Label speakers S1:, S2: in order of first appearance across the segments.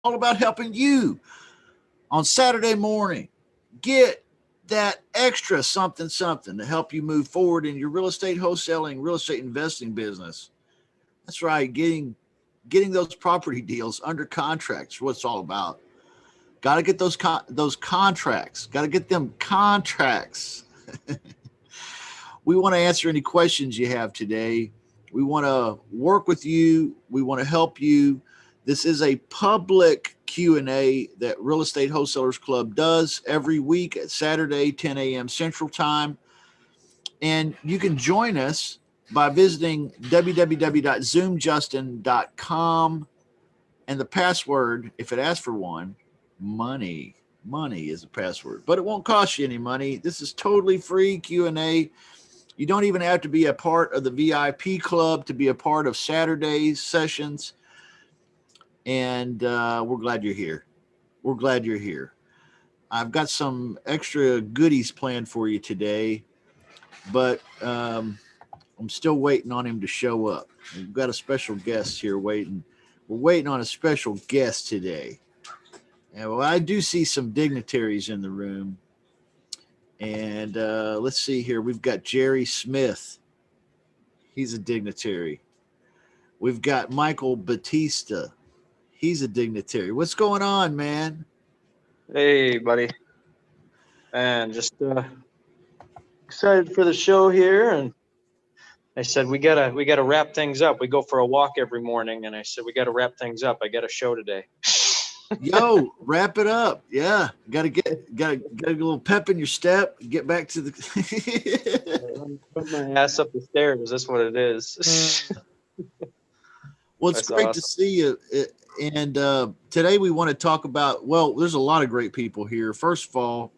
S1: all about helping you on Saturday morning get that extra something to help you move forward in your real estate wholesaling, real estate investing business. That's right. Getting those property deals under contract is what it's all about. Got to get those contracts. Got to get them contracts. We want to answer any questions you have today. We want to work with you. We want to help you. This is a public Q&A that Real Estate Wholesalers Club does every week at Saturday, 10 a.m. Central Time. And you can join us by visiting www.zoomjustin.com. And the password, if it asks for one, money is the password. But it won't cost you any money. This is totally free Q&A. You don't even have to be a part of the VIP club to be a part of Saturday's sessions. And we're glad you're here. We're glad you're here. I've got some extra goodies planned for you today, but I'm still waiting on him to show up. We've got a special guest here waiting. We're waiting on a special guest today. And well, I do see some dignitaries in the room. And let's see here. We've got Jerry Smith. He's a dignitary. We've got Michael Batista. He's a dignitary. What's going on, man?
S2: Hey, buddy. And just excited for the show here. And I said, we gotta wrap things up. We go for a walk every morning. And I said, we got to wrap things up. I got a show today.
S1: Yo, wrap it up. Yeah. Got to get a little pep in your step. Get back to the
S2: Put my ass up the stairs. That's what it is.
S1: Well, it's great to see you. And today we want to talk about, well, there's a lot of great people here. First of all,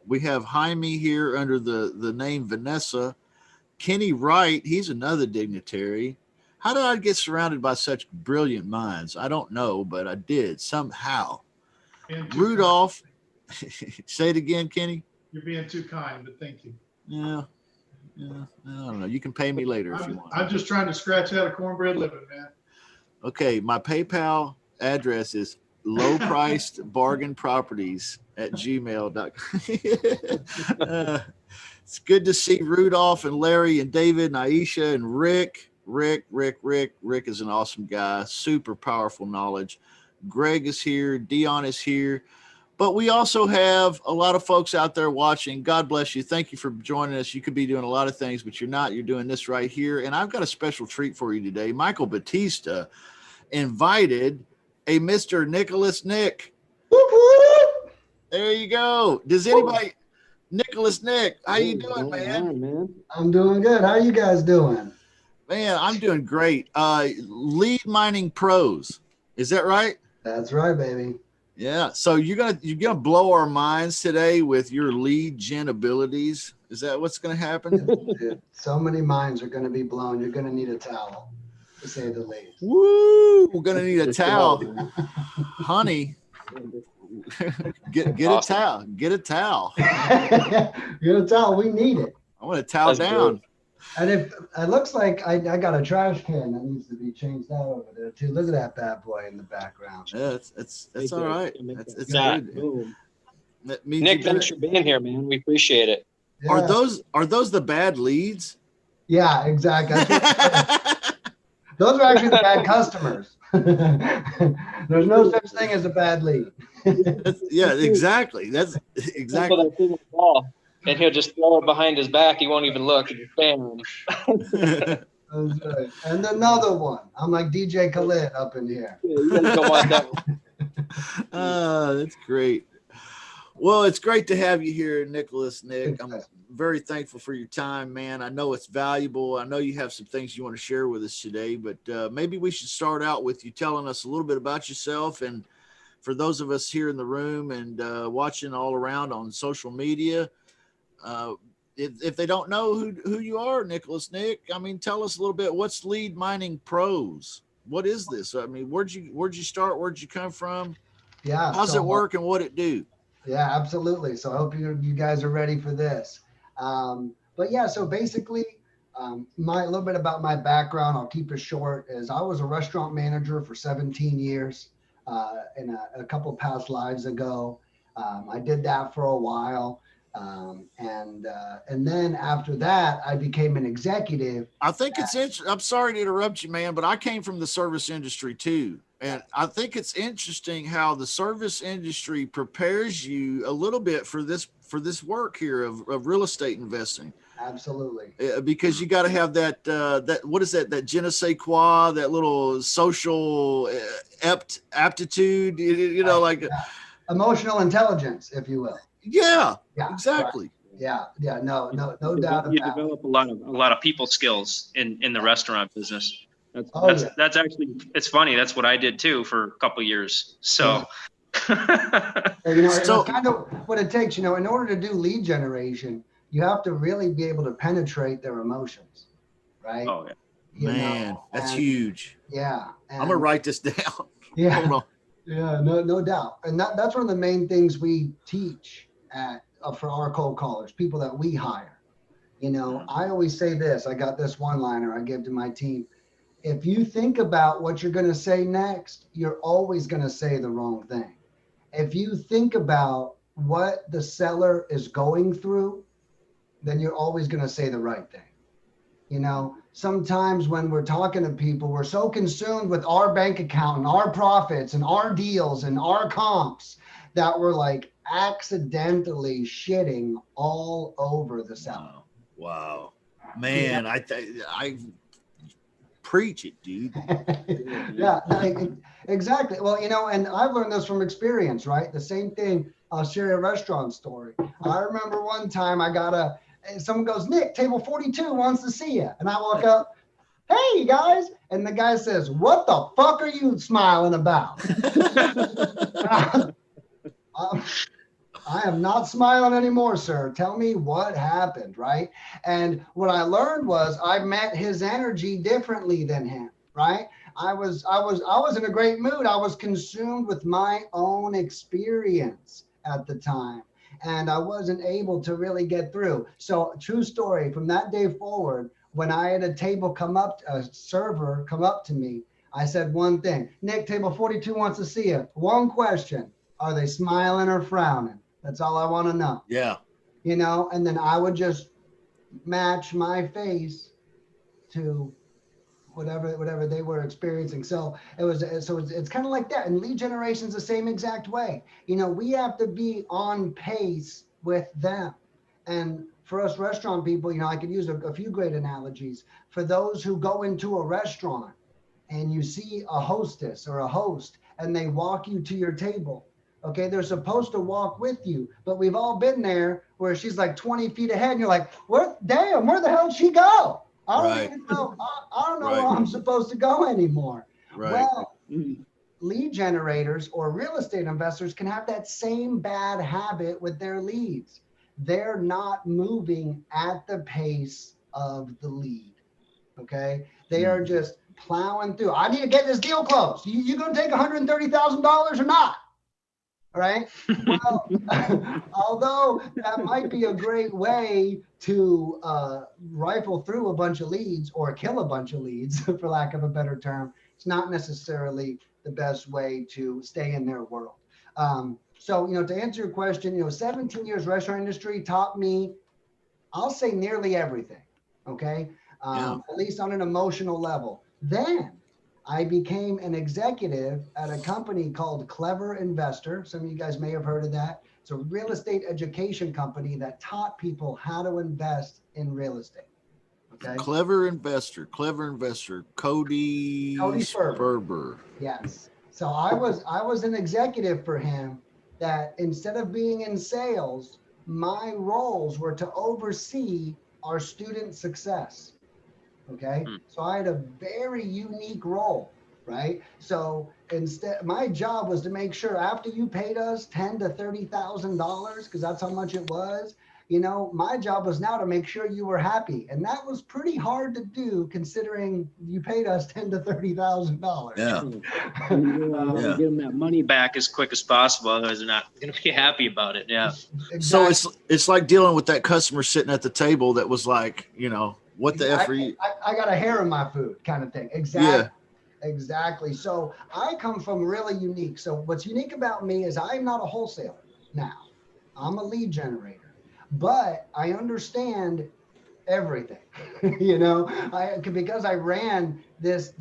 S1: we have Jaime here under the name Vanessa. Kenny Wright, he's another dignitary. How did I get surrounded by such brilliant minds? I don't know, but I did somehow. Rudolph, say it again, Kenny.
S3: You're being too kind, but thank you.
S1: Yeah, I don't know. You can pay me later if you want.
S3: I'm just trying to scratch out a cornbread living, man. Okay,
S1: my PayPal address is lowpricedbargainproperties@gmail.com. It's good to see Rudolph and Larry and David and Aisha and Rick. Rick is an awesome guy, super powerful knowledge. Greg is here, Dion is here, but we also have a lot of folks out there watching. God bless you. Thank you for joining us. You could be doing a lot of things, but you're not. You're doing this right here. And I've got a special treat for you today. Michael Batista invited a Mr. Nicholas Nick. There you go. Does anybody, Nicholas Nick, how you doing, man?
S4: I'm doing good. How you guys doing?
S1: Man, I'm doing great. Lead Mining Pros. Is that right?
S4: That's right, baby.
S1: Yeah. So you're gonna blow our minds today with your lead gen abilities. Is that what's gonna happen?
S4: Dude, so many minds are gonna be blown. You're gonna need a towel, to say the least.
S1: Woo! We're gonna need a towel, honey. Get a towel. Get a towel.
S4: Get a towel. We need it.
S1: I want a towel down.
S4: Good. And if it looks like I got a trash can that needs to be changed out over there too. Look at that bad boy in the background.
S1: Yeah, it's all right. It's
S2: good. Nick, thanks for being here, man. We appreciate it.
S4: Yeah.
S1: Are those the bad leads?
S4: Yeah, exactly. Those are actually the bad customers. There's no such thing as a bad lead.
S1: Yeah, exactly. That's exactly.
S2: And he'll just throw it behind his back. He won't even look. And you're spamming
S4: him. That's right. And another one. I'm like DJ Khaled up in here.
S2: Yeah, you guys don't want that one.
S1: That's great. Well, it's great to have you here, Nicholas Nick. I'm very thankful for your time, man. I know it's valuable. I know you have some things you want to share with us today, but maybe we should start out with you telling us a little bit about yourself. And for those of us here in the room and watching all around on social media, if they don't know who you are, Nicholas Nick, I mean, tell us a little bit. What's Lead Mining Pros? What is this? I mean, where'd you start? Where'd you come from?
S4: Yeah.
S1: How's it work and what it do?
S4: Yeah, absolutely. So I hope you guys are ready for this. But yeah, so basically, a little bit about my background, I'll keep it short, is I was a restaurant manager for 17 years. in a couple past lives ago. I did that for a while. And then after that, I became an executive.
S1: I think it's interesting. I'm sorry to interrupt you, man, but I came from the service industry too. And I think it's interesting how the service industry prepares you a little bit for this work here of real estate investing.
S4: Absolutely.
S1: Because you got to have that what is that je ne sais quoi, that little social aptitude, like
S4: emotional intelligence, if you will.
S1: Yeah, exactly.
S4: Right. Yeah, no doubt.
S2: You develop a lot of people skills in the restaurant business. That's actually, it's funny. That's what I did too for a couple of years. So,
S4: it's kind of what it takes. In order to do lead generation, you have to really be able to penetrate their emotions, right?
S2: Oh yeah,
S1: man, that's huge.
S4: Yeah,
S1: I'm gonna write this down.
S4: Yeah,
S1: hold on.
S4: Yeah, no doubt, and that's one of the main things we teach for our cold callers, people that we hire. I always say this. I got this one-liner I give to my team. If you think about what you're going to say next, you're always going to say the wrong thing. If you think about what the seller is going through, then you're always going to say the right thing. Sometimes when we're talking to people, we're so consumed with our bank account and our profits and our deals and our comps that we're like accidentally shitting all over the seller.
S1: Wow. Man, I preach it, dude.
S4: Yeah, exactly. Well, and I've learned this from experience, right? The same thing. I'll share a restaurant story. I remember one time someone goes, "Nick, table 42 wants to see you." And I walk up, "Hey guys." And the guy says, "What the fuck are you smiling about?" I am not smiling anymore, sir. Tell me what happened, right? And what I learned was I met his energy differently than him, right? I was in a great mood. I was consumed with my own experience at the time, and I wasn't able to really get through. So, true story, from that day forward, when I had a server come up to me, I said one thing: "Nick, table 42 wants to see you. One question: are they smiling or frowning? That's all I want to know."
S1: Yeah.
S4: And then I would just match my face to whatever they were experiencing. So it's kind of like that. And lead generation is the same exact way. We have to be on pace with them. And for us restaurant people, I could use a few great analogies. For those who go into a restaurant and you see a hostess or a host and they walk you to your table. Okay, they're supposed to walk with you, but we've all been there where she's like 20 feet ahead and you're like, where the hell did she go? I don't even know. I don't know where I'm supposed to go anymore.
S1: Right.
S4: Well, lead generators or real estate investors can have that same bad habit with their leads. They're not moving at the pace of the lead. Okay, they are just plowing through. I need to get this deal closed. You gonna take $130,000 or not? Right. Well, although that might be a great way to rifle through a bunch of leads or kill a bunch of leads, for lack of a better term, it's not necessarily the best way to stay in their world. So, to answer your question, 17 years restaurant industry taught me, I'll say nearly everything. Okay. At least on an emotional level. Then I became an executive at a company called Clever Investor. Some of you guys may have heard of that. It's a real estate education company that taught people how to invest in real estate. Okay.
S1: Clever Investor, Cody Sperber.
S4: Yes. So I was an executive for him that instead of being in sales, my roles were to oversee our student success. Okay. So I had a very unique role, right? So instead, my job was to make sure after you paid us $10,000 to $30,000, because that's how much it was, my job was now to make sure you were happy. And that was pretty hard to do considering you paid us $10,000 to $30,000.
S2: Yeah. Get them that money back as quick as possible. Otherwise they're not going to be happy about it. Yeah.
S4: Exactly.
S1: So it's like dealing with that customer sitting at the table that was like, what the F are you?
S4: I got a hair in my food kind of thing. Exactly. Exactly. So I come from really unique. So what's unique about me is I'm not a wholesaler now. I'm a lead generator, but I understand everything. You know, because I ran this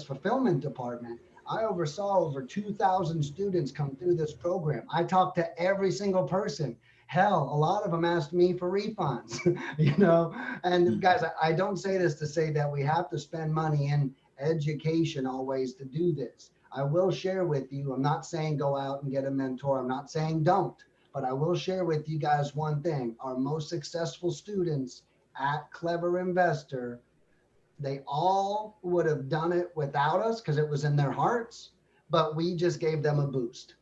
S4: fulfillment department. I oversaw over 2,000 students come through this program. I talked to every single person. Hell, a lot of them asked me for refunds. You know, and guys, I don't say this to say that we have to spend money in education always to do this. I will share with you, I'm not saying go out and get a mentor. I'm not saying don't. But I will share with you guys one thing. Our most successful students at Clever Investor, they all would have done it without us because it was in their hearts, but we just gave them a boost.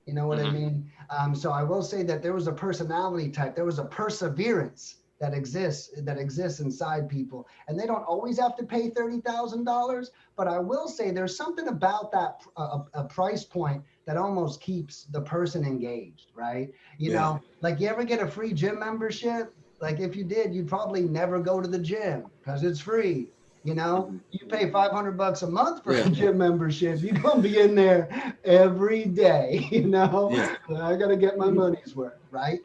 S4: You know what I mean? So I will say that there was a personality type, there was a perseverance that exists inside people, and they don't always have to pay $30,000. But I will say there's something about that a price point that almost keeps the person engaged, right? You know, like you ever get a free gym membership? Like if you did, you'd probably never go to the gym because it's free. You know, you pay $500 a month for a gym membership. You're gonna be in there every day. You know, I gotta get my money's worth, right?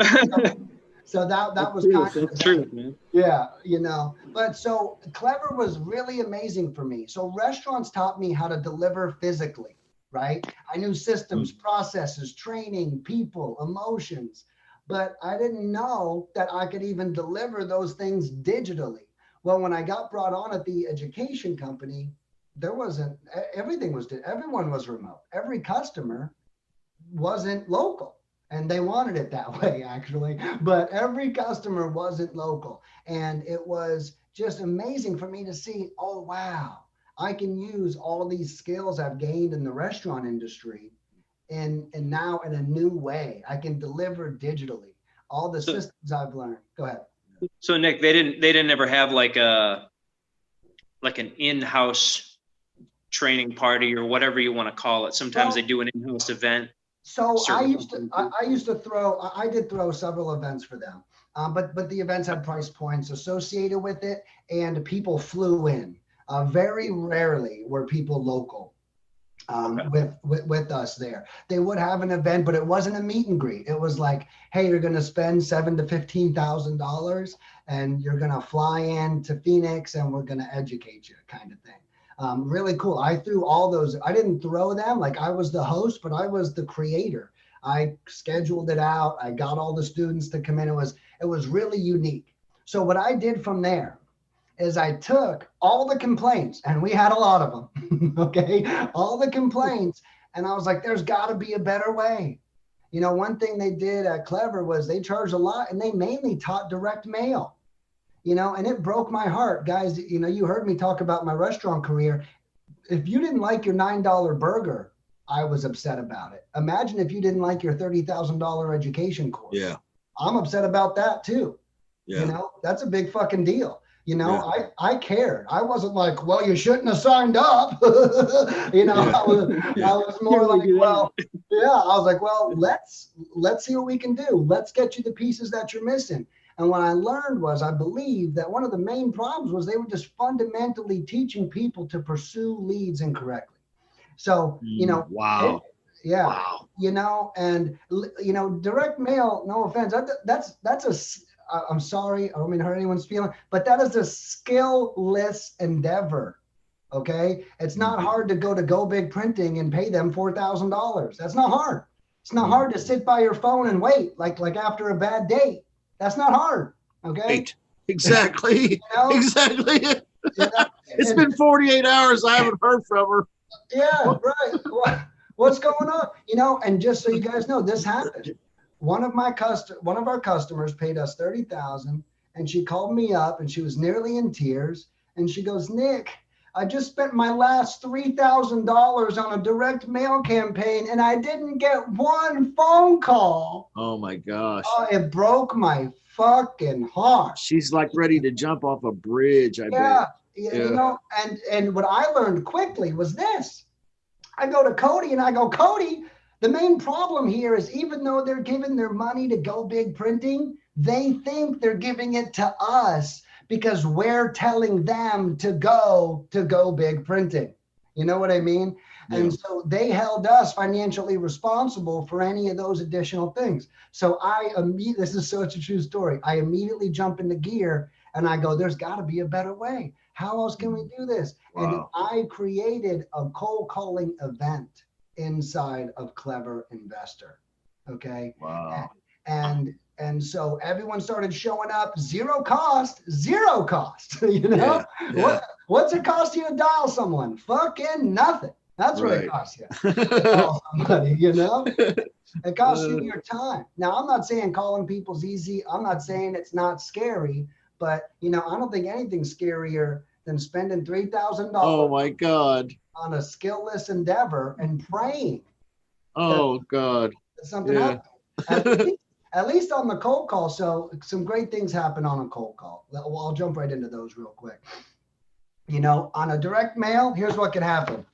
S4: So that was kind of
S2: true, man.
S4: Yeah, you know. But so Clever was really amazing for me. So restaurants taught me how to deliver physically, right? I knew systems, processes, training, people, emotions, but I didn't know that I could even deliver those things digitally. Well, when I got brought on at the education company, everyone was remote. Every customer wasn't local. And they wanted it that way, actually. But every customer wasn't local. And it was just amazing for me to see, oh, wow, I can use all these skills I've gained in the restaurant industry and now in a new way. I can deliver digitally. All the systems I've learned. Go ahead.
S2: So Nick, they didn't ever have like an in-house training party or whatever you want to call it. Sometimes they do an in-house event.
S4: So I did throw several events for them, but the events had price points associated with it, and people flew in. Very rarely were people local with us there. They would have an event, but it wasn't a meet and greet. It was like, hey, you're going to spend $7,000 to $15,000, and you're going to fly in to Phoenix, and we're going to educate you, kind of thing. Really cool. I threw all those. I didn't throw them like I was the host, but I was the creator. I scheduled it out. I got all the students to come in. It was really unique. So what I did from there is I took all the complaints, and we had a lot of them. Okay, all the complaints, and I was like, "There's got to be a better way." You know, one thing they did at Clever was they charged a lot, and they mainly taught direct mail. You know, and it broke my heart, guys. You know, you heard me talk about my restaurant career. If you didn't like your $9 burger, I was upset about it. Imagine if you didn't like your $30,000 education course.
S1: Yeah.
S4: I'm upset about that too.
S1: Yeah.
S4: You know, that's a big fucking deal. You know, I cared. I wasn't like, well, you shouldn't have signed up. You know, I was more like, well, yeah, I was like, well, let's see what we can do. Let's get you the pieces that you're missing. And what I learned was, I believe that one of the main problems was they were just fundamentally teaching people to pursue leads incorrectly. So, you know,
S1: wow.
S4: You know, and, you know, direct mail, no offense, I'm sorry, I don't mean to hurt anyone's feeling, but that is a skill-less endeavor. Okay. It's not hard to go big printing and pay them $4,000. That's not hard. It's not hard to sit by your phone and wait like after a bad date. That's not hard. Okay.
S1: Right. Exactly.
S4: You know?
S1: Exactly. It's been 48 hours. I haven't heard from her.
S4: Yeah. Right. What's going on? You know, and just so you guys know, this happened. One of our customers paid us $30,000, and she called me up, and she was nearly in tears, and she goes, Nick, I just spent my last $3,000 on a direct mail campaign, and I didn't get one phone call.
S1: Oh my gosh.
S4: Oh, it broke my fucking heart.
S1: She's like ready to jump off a bridge, I bet.
S4: Yeah. You know, and what I learned quickly was this. I go to Cody and I go, Cody, the main problem here is even though they're giving their money to Go Big Printing, they think they're giving it to us because we're telling them to go big printing. You know what I mean?
S1: Yeah.
S4: And so they held us financially responsible for any of those additional things. So this is such a true story. I immediately jump into gear and I go, there's got to be a better way. How else can we do this?
S1: Wow.
S4: And I created a cold calling event inside of Clever Investor. Okay.
S1: Wow.
S4: And so everyone started showing up, zero cost, you know?
S1: Yeah.
S4: What's it cost you to dial someone? Fucking nothing. That's what it costs you. Call somebody, you know? It costs you your time. Now, I'm not saying calling people's easy. I'm not saying it's not scary, but you know, I don't think anything's scarier than spending $3,000
S1: Oh my God.
S4: on a skillless endeavor and praying.
S1: Oh God.
S4: Something happens. At least on the cold call. So some great things happen on a cold call. Well, I'll jump right into those real quick. You know, on a direct mail, here's what can happen.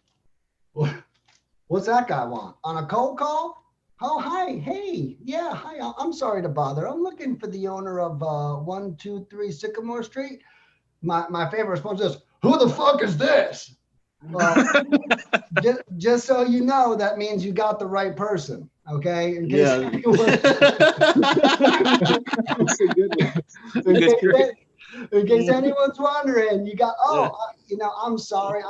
S4: What's that guy want? On a cold call? Oh, hi. Hey. Yeah. Hi. I'm sorry to bother. I'm looking for the owner of 123 Sycamore Street. My favorite response is, who the fuck is this? Well, just so you know, that means you got the right person. Okay. In case anyone's wondering, you got, you know, I'm sorry.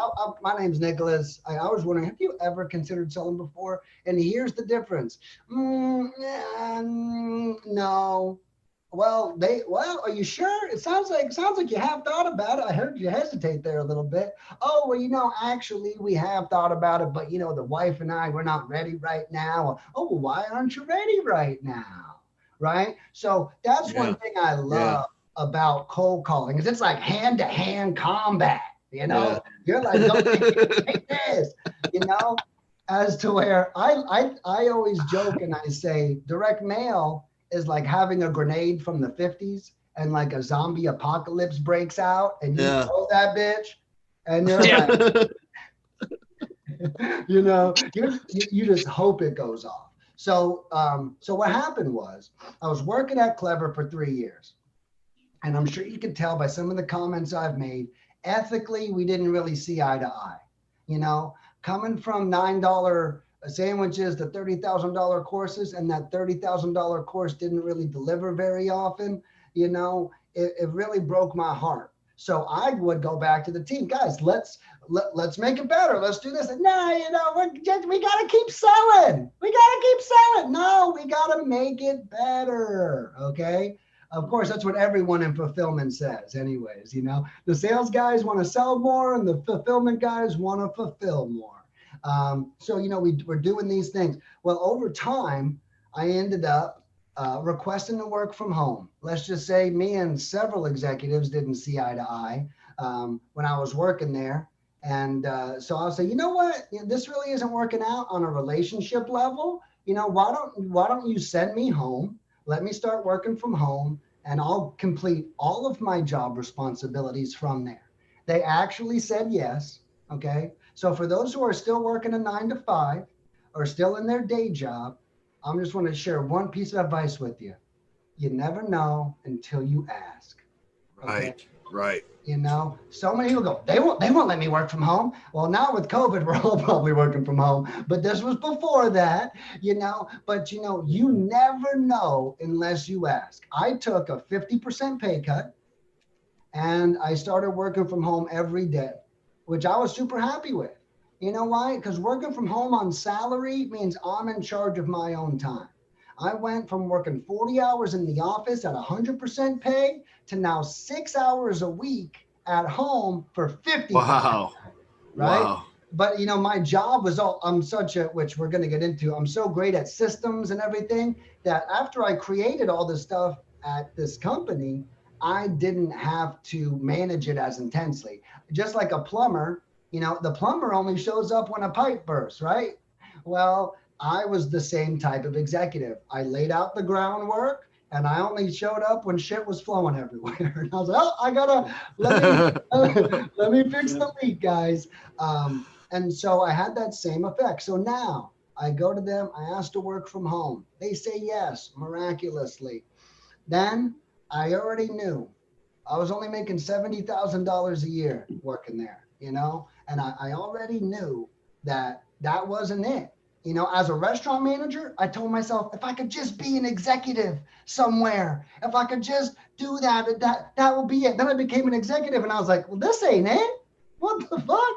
S4: My name's Nicholas. I was wondering, have you ever considered selling before? And here's the difference. No. Well, are you sure? It sounds like you have thought about it. I heard you hesitate there a little bit. Oh, well, you know, actually we have thought about it, but you know, the wife and I, we're not ready right now. Oh, well, why aren't you ready right now? Right? So that's one thing I love about cold calling is it's like hand-to-hand combat, you know? You're like, don't take this, you know? As to where I always joke and I say direct mail is like having a grenade from the 50s and like a zombie apocalypse breaks out and you throw that bitch and you're like, you know, you just hope it goes off. So what happened was I was working at Clever for 3 years. And I'm sure you can tell by some of the comments I've made, ethically, we didn't really see eye to eye. You know, coming from $9 sandwiches to $30,000 courses, and that $30,000 course didn't really deliver very often, you know, it really broke my heart. So I would go back to the team, guys, let's make it better. Let's do this. No, you know, we got to keep selling. We got to keep selling. No, we got to make it better. Okay. Of course, that's what everyone in fulfillment says anyways, you know, the sales guys want to sell more and the fulfillment guys want to fulfill more. So, you know, we're doing these things. Well, over time, I ended up requesting to work from home. Let's just say me and several executives didn't see eye to eye when I was working there. And so I'll say, you know what, this really isn't working out on a relationship level. You know, why don't you send me home? Let me start working from home and I'll complete all of my job responsibilities from there. They actually said yes. Okay. So for those who are still working a 9 to 5 or still in their day job, I'm just want to share one piece of advice with you. You never know until you ask. Okay?
S1: Right.
S4: You know, so many people go, they won't let me work from home. Well, now with COVID, we're all probably working from home, but this was before that, you know, but you know, you never know unless you ask. I took a 50% pay cut and I started working from home every day, which I was super happy with. You know why? Because working from home on salary means I'm in charge of my own time. I went from working 40 hours in the office at 100% pay to now 6 hours a week at home for 50%.
S1: Wow.
S4: Right?
S1: Wow.
S4: But, you know, my job was which we're going to get into, I'm so great at systems and everything that after I created all this stuff at this company, I didn't have to manage it as intensely. Just like a plumber, you know, the plumber only shows up when a pipe bursts, right? Well, I was the same type of executive. I laid out the groundwork and I only showed up when shit was flowing everywhere. And I was like, let me fix the leak, guys. And so I had that same effect. So now I go to them, I ask to work from home. They say yes, miraculously. Then I already knew I was only making $70,000 a year working there, you know, and I already knew that wasn't it. You know, as a restaurant manager, I told myself, if I could just be an executive somewhere, if I could just do that will be it. Then I became an executive and I was like, well, this ain't it. What the fuck?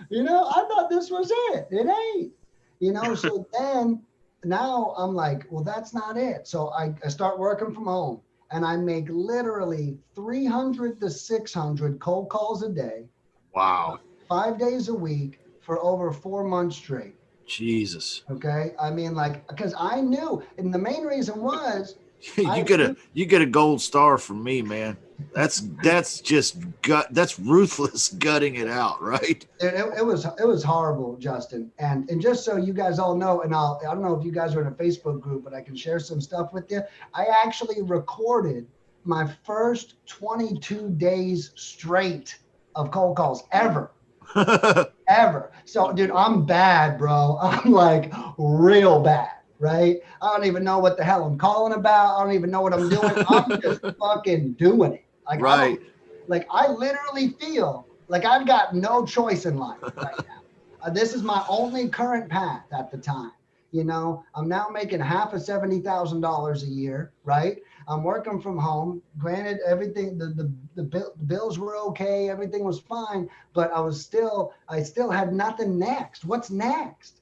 S4: You know, I thought this was it. It ain't. You know, so then now I'm like, well, that's not it. So I start working from home and I make literally 300 to 600 cold calls a day.
S1: Wow.
S4: 5 days a week for over 4 months straight.
S1: Jesus.
S4: Okay. I mean, like, because I knew, and the main reason was
S1: you get a gold star from me, man. That's just that's ruthless gutting it out, right?
S4: It was horrible, Justin. And just so you guys all know, and I don't know if you guys are in a Facebook group, but I can share some stuff with you. I actually recorded my first 22 days straight of cold calls ever. Ever. So, dude, I'm bad, bro. I'm like real bad, right? I don't even know what the hell I'm calling about. I don't even know what I'm doing. I'm just fucking doing it. Like,
S1: right.
S4: I literally feel like I've got no choice in life right now. This is my only current path at the time. You know, I'm now making half of $70,000 a year, right? I'm working from home. Granted, everything, the bills were okay. Everything was fine, but I still had nothing next. What's next?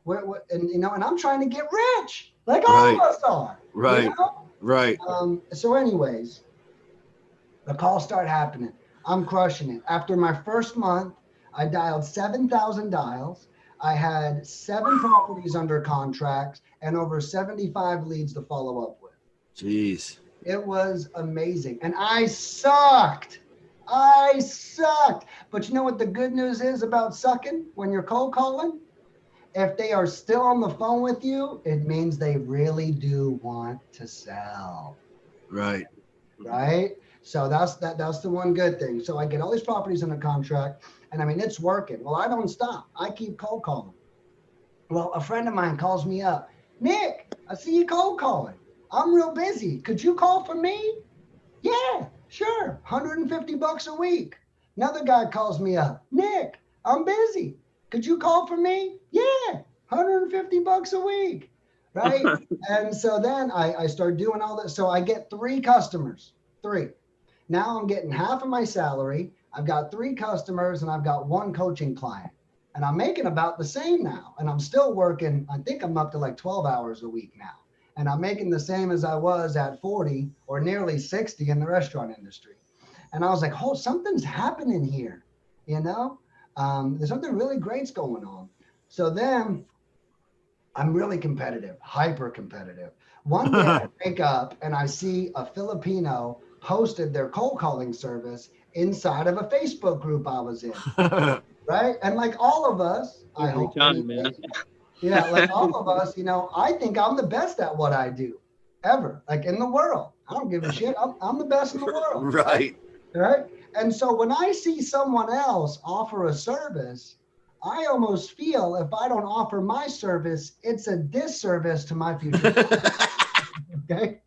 S4: And you know, and I'm trying to get rich, like all of us are.
S1: Right.
S4: You know?
S1: Right.
S4: So anyways, the calls start happening. I'm crushing it. After my first month, I dialed 7,000 dials. I had 7 properties under contract and over 75 leads to follow up with.
S1: Jeez.
S4: It was amazing. And I sucked. But you know what the good news is about sucking when you're cold calling? If they are still on the phone with you, it means they really do want to sell.
S1: Right.
S4: Right? So that's the one good thing. So I get all these properties under contract, and I mean, it's working. Well, I don't stop. I keep cold calling. Well, a friend of mine calls me up. Nick, I see you cold calling. I'm real busy. Could you call for me? Yeah, sure. $150 a week. Another guy calls me up. Nick, I'm busy. Could you call for me? Yeah, $150 a week. Right? And so then I start doing all this. So I get 3 customers. 3. Now I'm getting half of my salary. I've got 3 customers and I've got 1 coaching client. And I'm making about the same now. And I'm still working. I think I'm up to like 12 hours a week now. And I'm making the same as I was at 40 or nearly 60 in the restaurant industry. And I was like, oh, something's happening here. You know, there's something really great's going on. So then I'm really competitive, hyper competitive. One day I wake up and I see a Filipino posted their cold calling service inside of a Facebook group I was in. Right. And like all of us, I hope.
S2: Man.
S4: Yeah, like all of us, you know, I think I'm the best at what I do ever, like in the world. I don't give a shit. I'm the best in the world.
S1: Right.
S4: Right. And so when I see someone else offer a service, I almost feel if I don't offer my service, it's a disservice to my future. Okay.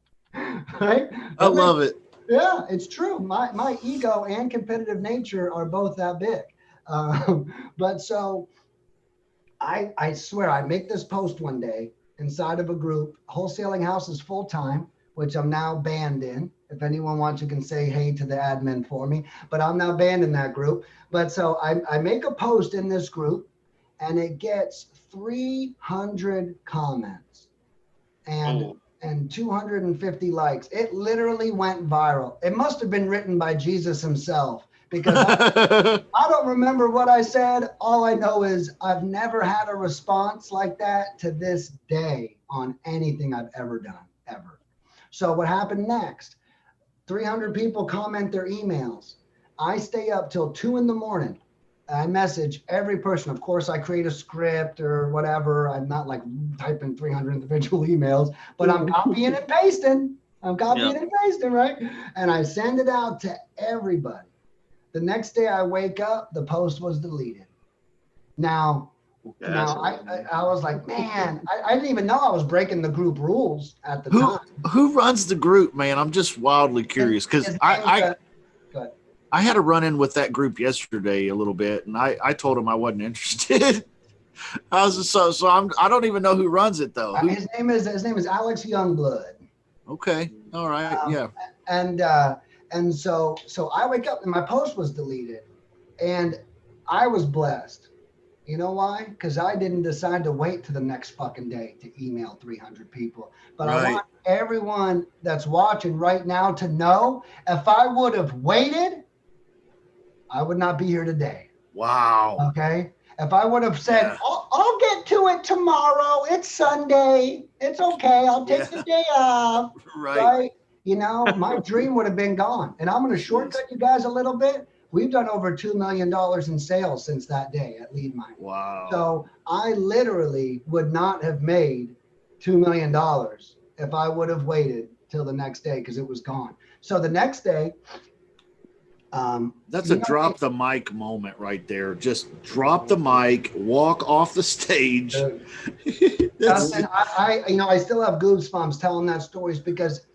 S4: Right.
S1: I love it.
S4: Yeah, it's true. My ego and competitive nature are both that big. But so I swear I make this post one day inside of a group, wholesaling houses full time, which I'm now banned in. If anyone wants, you can say hey to the admin for me, but I'm now banned in that group. But so I make a post in this group and it gets 300 comments and 250 likes. It literally went viral. It must have been written by Jesus himself. Because I don't remember what I said. All I know is I've never had a response like that to this day on anything I've ever done, ever. So what happened next? 300 people comment their emails. I stay up till 2 a.m. I message every person. Of course, I create a script or whatever. I'm not like typing 300 individual emails, but I'm copying and pasting. And pasting, right? And I send it out to everybody. The next day I wake up, the post was deleted. Now I was like, man, I didn't even know I was breaking the group rules at the time.
S1: Who runs the group, man? I'm just wildly curious because I had a run-in with that group yesterday a little bit, and I told them I wasn't interested. I was just, I don't even know who runs it though.
S4: His name is Alex Youngblood.
S1: Okay. All right. Yeah.
S4: And so I wake up and my post was deleted, and I was blessed. You know why? Because I didn't decide to wait to the next fucking day to email 300 people. But I want everyone that's watching right now to know, if I would have waited, I would not be here today.
S1: Wow.
S4: Okay. If I would have said, I'll get to it tomorrow. It's Sunday. It's okay. I'll take the day off. Right. You know, my dream would have been gone. And I'm going to shortcut you guys a little bit. We've done over $2 million in sales since that day at Lead Mining.
S1: Wow.
S4: So I literally would not have made $2 million if I would have waited till the next day, because it was gone. So the next day,
S1: that's a drop the mic moment right there. Just drop the mic, walk off the stage.
S4: Justin, I still have goosebumps telling that stories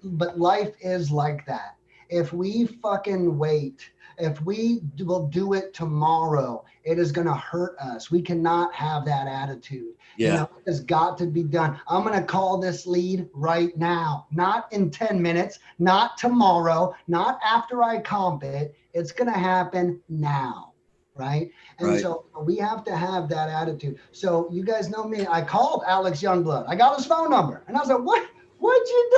S4: but life is like that. If we fucking wait, if we will do it tomorrow, it is going to hurt us. We cannot have that attitude.
S1: Yeah.
S4: You know, it has got to be done. I'm going to call this lead right now, not in 10 minutes, not tomorrow, not after I comp it. It's going to happen now. Right. And so we have to have that attitude. So you guys know me. I called Alex Youngblood. I got his phone number and I was like, what'd you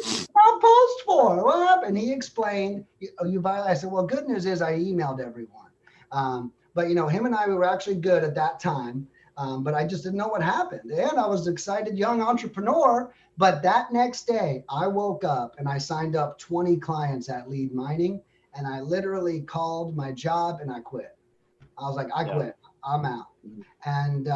S4: delete my post for? What happened? He explained, I said, well, good news is I emailed everyone. But, you know, him and I, we were actually good at that time. But I just didn't know what happened. And I was an excited young entrepreneur. But that next day, I woke up and I signed up 20 clients at Lead Mining. And I literally called my job and I quit. I was like, I quit. I'm out. And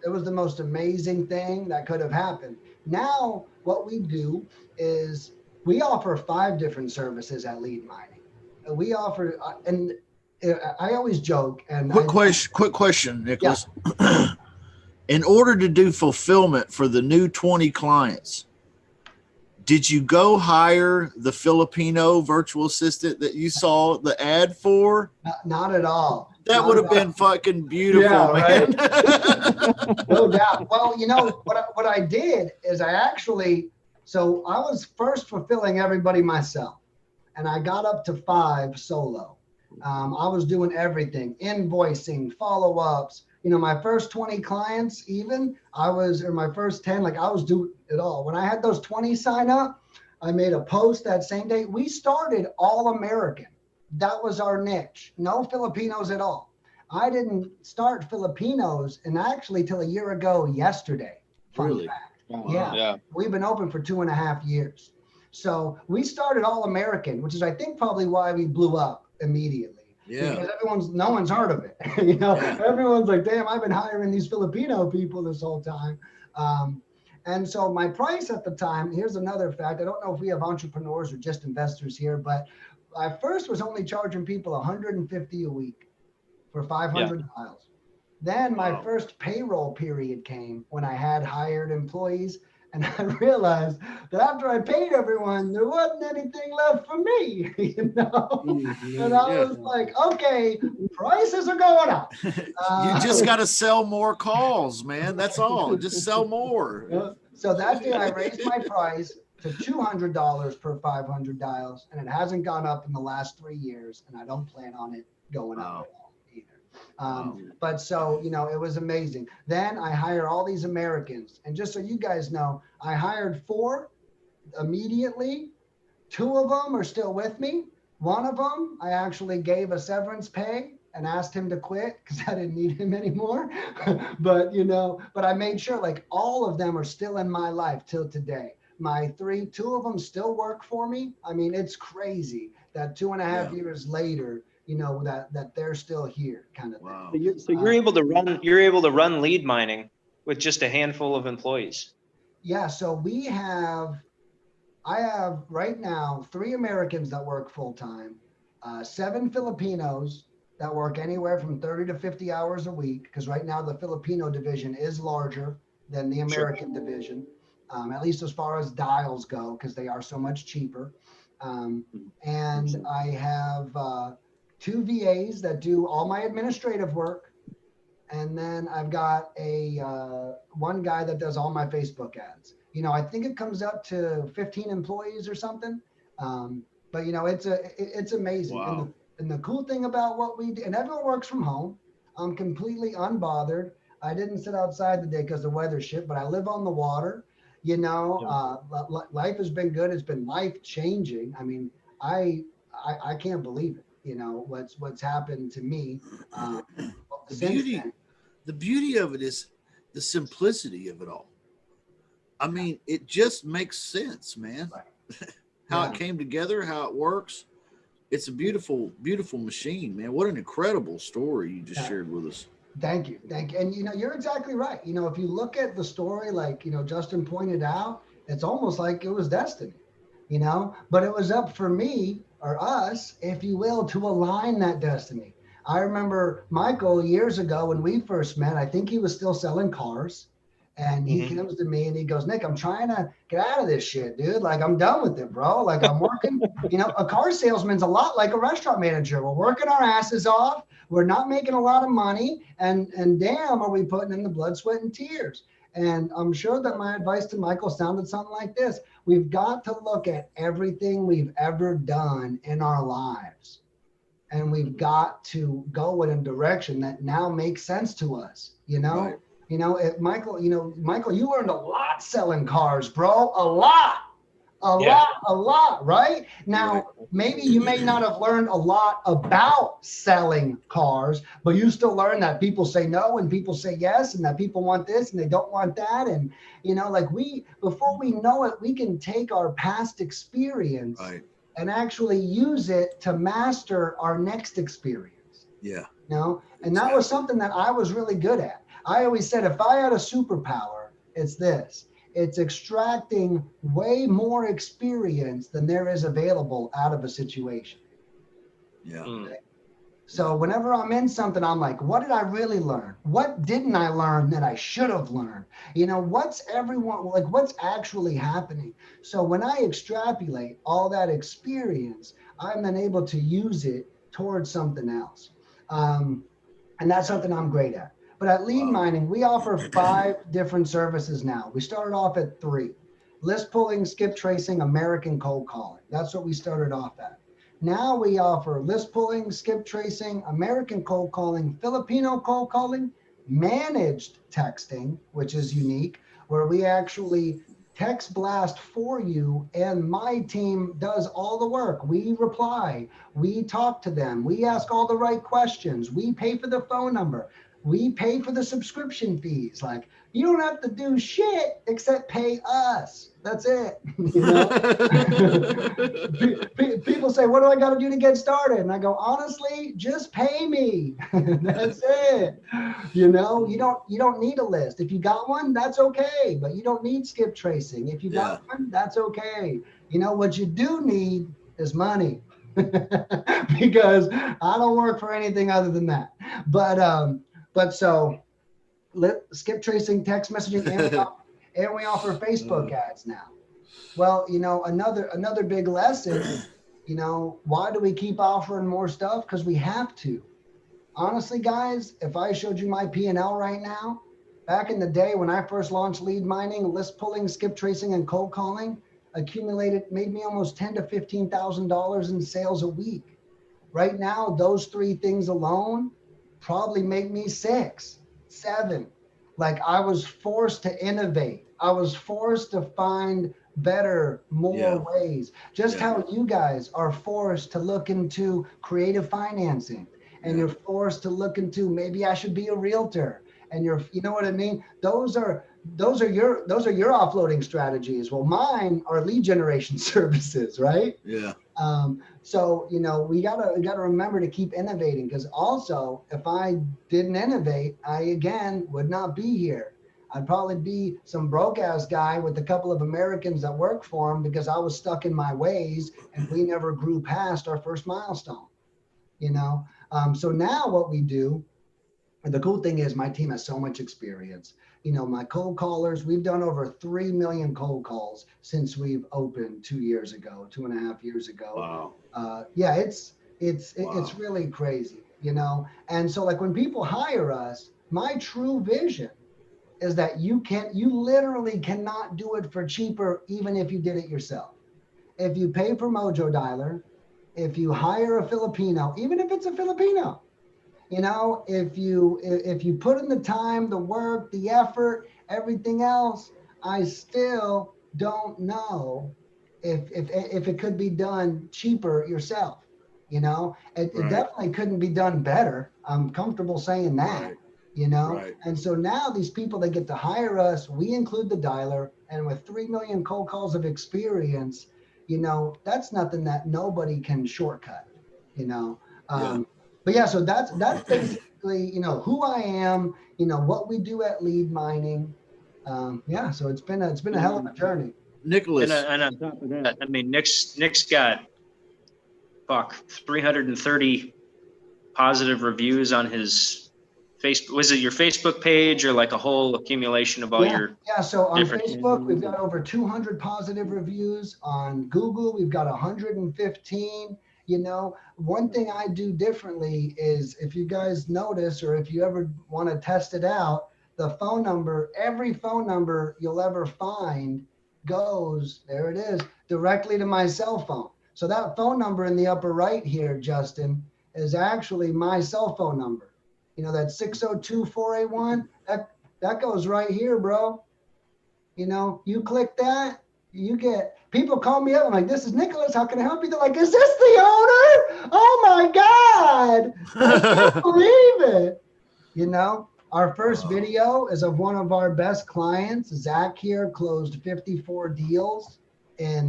S4: it was the most amazing thing that could have happened. Now, what we do is we offer 5 different services at Lead Mining. We offer, and I always joke. And quick
S1: question, Nicholas. Yeah. In order to do fulfillment for the new 20 clients, did you go hire the Filipino virtual assistant that you saw the ad for?
S4: Not at all.
S1: That would have been fucking beautiful, man.
S4: Right? No doubt. Well, you know, what I did is so I was first fulfilling everybody myself, and I got up to 5 solo. I was doing everything, invoicing, follow-ups. You know, my first 20 clients, or my first 10, I was doing it all. When I had those 20 sign up, I made a post that same day. We started all American. That was our niche. No Filipinos at all. I didn't start Filipinos till a year ago yesterday. Fun fact. Yeah. We've been open for 2.5 years. So we started all American, which is, I think, probably why we blew up immediately.
S1: Yeah.
S4: Because no one's heard of it. You know, everyone's like, damn, I've been hiring these Filipino people this whole time. And so my price at the time, here's another fact. I don't know if we have entrepreneurs or just investors here, but I first was only charging people $150 a week for 500 dials. Then my first payroll period came when I had hired employees. And I realized that after I paid everyone, there wasn't anything left for me, you know? And I was like, okay, prices are going up.
S1: You just got to sell more calls, man. That's all. Just sell more.
S4: So that day I raised my price to $200 per 500 dials, and it hasn't gone up in the last 3 years, and I don't plan on it going up at all either. But so, you know, it was amazing. Then I hired all these Americans, and just so you guys know, I hired 4 immediately. 2 of them are still with me. 1 of them, I actually gave a severance pay and asked him to quit because I didn't need him anymore. But, you know, I made sure all of them are still in my life till today. My 2 of them still work for me. I mean, it's crazy that 2.5 years later, you know, that they're still here, kind of thing.
S2: So you're able to run Lead Mining with just a handful of employees.
S4: Yeah. So I have right now 3 Americans that work full time, 7 Filipinos that work anywhere from 30 to 50 hours a week, because right now the Filipino division is larger than the American division, at least as far as dials go, because they are so much cheaper. And I have 2 VAs that do all my administrative work. And then I've got one guy that does all my Facebook ads. I think it comes up to 15 employees or something. But it's amazing.
S1: Wow.
S4: And the cool thing about what we do, and everyone works from home. I'm completely unbothered. I didn't sit outside today because the weather's shit, but I live on the water. Life has been good. It's been life changing. I mean, I can't believe it. What's happened to me.
S1: The beauty of it is the simplicity of it all. I mean, it just makes sense, man.
S4: Right.
S1: How it came together, how it works. It's a beautiful, beautiful machine, man. What an incredible story you just shared with us.
S4: Thank you. And you're exactly right. If you look at the story, like Justin pointed out, it's almost like it was destiny. But it was up for me or us, if you will, to align that destiny. I remember Michael years ago when we first met, I think he was still selling cars. And he comes to me and he goes, Nick, I'm trying to get out of this shit, dude. Like, I'm done with it, bro. Like, I'm working, a car salesman's a lot like a restaurant manager. We're working our asses off. We're not making a lot of money. And damn, are we putting in the blood, sweat, and tears? And I'm sure that my advice to Michael sounded something like this. We've got to look at everything we've ever done in our lives. And we've got to go in a direction that now makes sense to us,
S1: Right.
S4: Michael, you learned a lot selling cars, bro. A lot, right? Now, maybe you may not have learned a lot about selling cars, but you still learn that people say no and people say yes, and that people want this and they don't want that. And, before we know it, we can take our past experience and actually use it to master our next experience.
S1: Yeah.
S4: And that was something that I was really good at. I always said, if I had a superpower, it's this. It's extracting way more experience than there is available out of a situation.
S1: Yeah.
S4: Okay? So whenever I'm in something, I'm like, what did I really learn? What didn't I learn that I should have learned? What's actually happening? So when I extrapolate all that experience, I'm then able to use it towards something else. And that's something I'm great at. But at Lead Mining, we offer 5 different services now. We started off at 3. List pulling, skip tracing, American cold calling. That's what we started off at. Now we offer list pulling, skip tracing, American cold calling, Filipino cold calling, managed texting, which is unique, where we actually text blast for you and my team does all the work. We reply, we talk to them, we ask all the right questions, we pay for the phone number. We pay for the subscription fees. Like, you don't have to do shit except pay us. That's it. People say, what do I got to do to get started? And I go, honestly, just pay me. That's it. You don't need a list. If you got one, that's okay. But you don't need skip tracing. If you got one, that's okay. What you do need is money. Because I don't work for anything other than that. But so skip tracing, text messaging, and we offer Facebook ads now. Well, another big lesson, why do we keep offering more stuff? Because we have to. Honestly, guys, if I showed you my P&L right now, back in the day when I first launched Lead Mining, list pulling, skip tracing, and cold calling, made me almost $10,000 to $15,000 in sales a week. Right now, those 3 things alone probably make me 6, 7. Like, I was forced to innovate. I was forced to find better, more ways. Just how you guys are forced to look into creative financing, and you're forced to look into, maybe I should be a realtor. And you know what I mean? Those are your offloading strategies. Well, mine are lead generation services, right?
S1: Yeah.
S4: So, we gotta remember to keep innovating, because also if I didn't innovate, I again would not be here. I'd probably be some broke ass guy with a couple of Americans that work for him because I was stuck in my ways and we never grew past our first milestone, So now what we do, and the cool thing is my team has so much experience. My cold callers, we've done over 3 million cold calls since we've opened 2.5 years ago.
S1: Wow.
S4: It's really crazy, you know? And so like when people hire us, my true vision is that you literally cannot do it for cheaper, even if you did it yourself. If you pay for Mojo Dialer, if you hire a Filipino, even if it's a Filipino, you know, if you put in the time, the work, the effort, everything else, I still don't know if it could be done cheaper yourself. You know, it definitely couldn't be done better. I'm comfortable saying that. You know, and so now these people, they get to hire us. We include the dialer, and with 3 million cold calls of experience, you know, that's nothing that nobody can shortcut. You know. But yeah, so that's basically, you know, who I am, you know, what we do at Lead Mining. Yeah, so it's been a hell of a journey.
S1: Nicholas.
S2: And on top of that, I mean, Nick's got 330 positive reviews on his Facebook. Was it your Facebook page or like a whole accumulation of all your?
S4: Yeah. So on Facebook, we've got over 200 positive reviews. On Google, we've got 115. You know, one thing I do differently is, if you guys notice, or if you ever want to test it out, the phone number, every phone number you'll ever find goes, there it is, directly to my cell phone. So that phone number in the upper right here, Justin, is actually my cell phone number. You know, that 602-481, that goes right here, bro. You know, you click that, you get, people call me up. I'm like, this is Nicholas. How can I help you? They're like, is this the owner? Oh my God. I can't believe it. You know, our first video is of one of our best clients. Zach here closed 54 deals in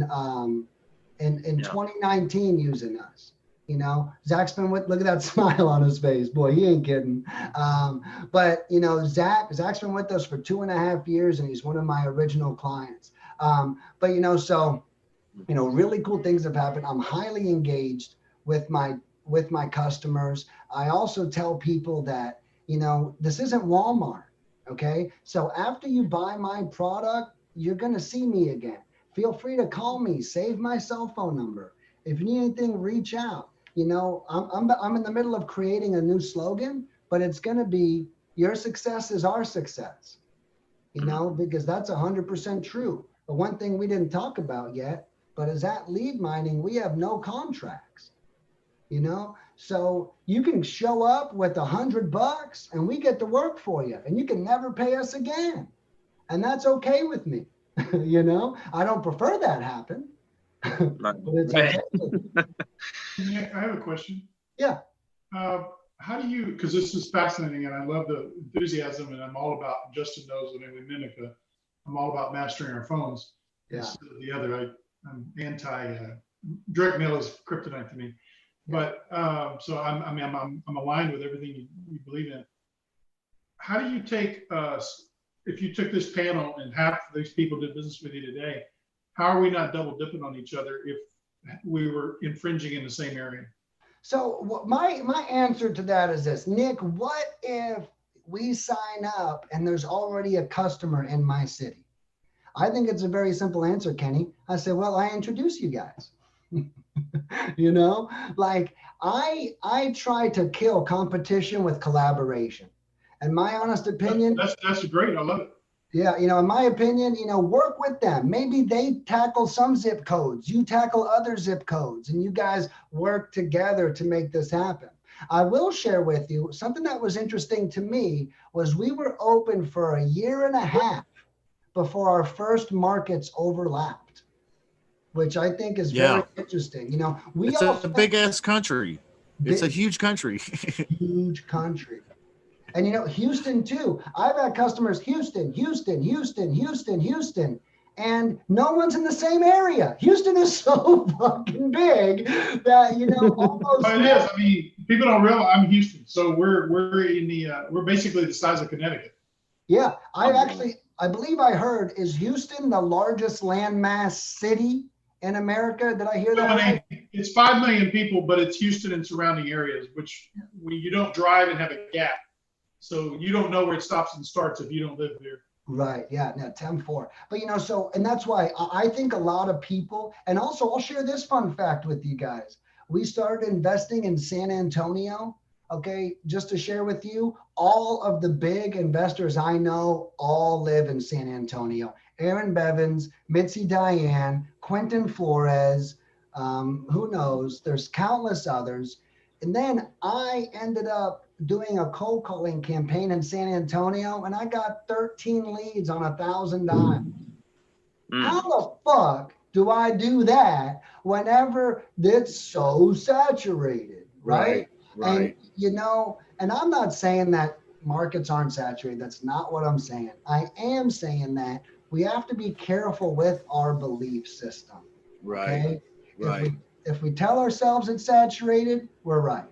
S4: 2019 using us. You know, Zach's been with, look at that smile on his face. Boy, he ain't kidding. But, you know, Zach's been with us for 2.5 years, and he's one of my original clients. But, you know, so, you know, really cool things have happened. I'm highly engaged with my customers. I also tell people that, you know, this isn't Walmart. Okay. So after you buy my product, you're going to see me again. Feel free to call me, save my cell phone number. If you need anything, reach out. You know, I'm in the middle of creating a new slogan, but it's going to be, your success is our success, you know, because that's 100% true. But one thing we didn't talk about yet, but is at Lead Mining, we have no contracts, you know, so you can show up with $100 and we get to work for you, and you can never pay us again. And that's okay with me. You know, I don't prefer that happen. But it's okay.
S3: Nick, I have a question.
S4: Yeah.
S3: How do you, because this is fascinating and I love the enthusiasm, and I'm all about, Justin knows that we mimic I'm all about mastering our phones. Yeah. The other, I'm anti, direct mail is kryptonite to me. But so I'm aligned with everything you believe in. How do you take, if you took this panel and half of these people did business with you today, how are we not double dipping on each other if we were infringing in the same area?
S4: So my answer to that is this, Nick, what if we sign up and there's already a customer in my city? I think it's a very simple answer, Kenny. I say, well, I introduce you guys. You know, like I try to kill competition with collaboration. And my honest opinion,
S3: that's great. I love it.
S4: Yeah, you know, in my opinion, you know, work with them. Maybe they tackle some zip codes, you tackle other zip codes, and you guys work together to make this happen. I will share with you something that was interesting to me was we were open for 1.5 years before our first markets overlapped, which I think is very interesting. You know,
S1: it's a big ass country. It's a huge country.
S4: Huge country. And, you know, Houston, too. I've had customers, Houston, and no one's in the same area. Houston is so fucking big that, you know, almost.
S3: But it is. I mean, people don't realize I'm Houston. So we're in the, we're basically the size of Connecticut.
S4: Yeah. I believe I heard, is Houston the largest landmass city in America? Did I hear that right?
S3: It's 5 million people, but it's Houston and surrounding areas, which you don't drive and have a gap. So you don't know where it stops and starts if you don't live there.
S4: Right. Yeah. No, 10-4. But, you know, so, and that's why I think a lot of people, and also I'll share this fun fact with you guys. we started investing in San Antonio. Okay, just to share with you, all of the big investors I know all live in San Antonio. Aaron Bevins, Mitzi Diane, Quentin Flores, who knows? There's countless others. And then I ended up doing a cold calling campaign in San Antonio, and I got 13 leads on $1,000. How the fuck do I do that whenever it's so saturated, right?
S1: Right.
S4: And and I'm not saying that markets aren't saturated. That's not what I'm saying. I am saying that we have to be careful with our belief system.
S1: Right.
S4: Okay? If we tell ourselves it's saturated, we're right.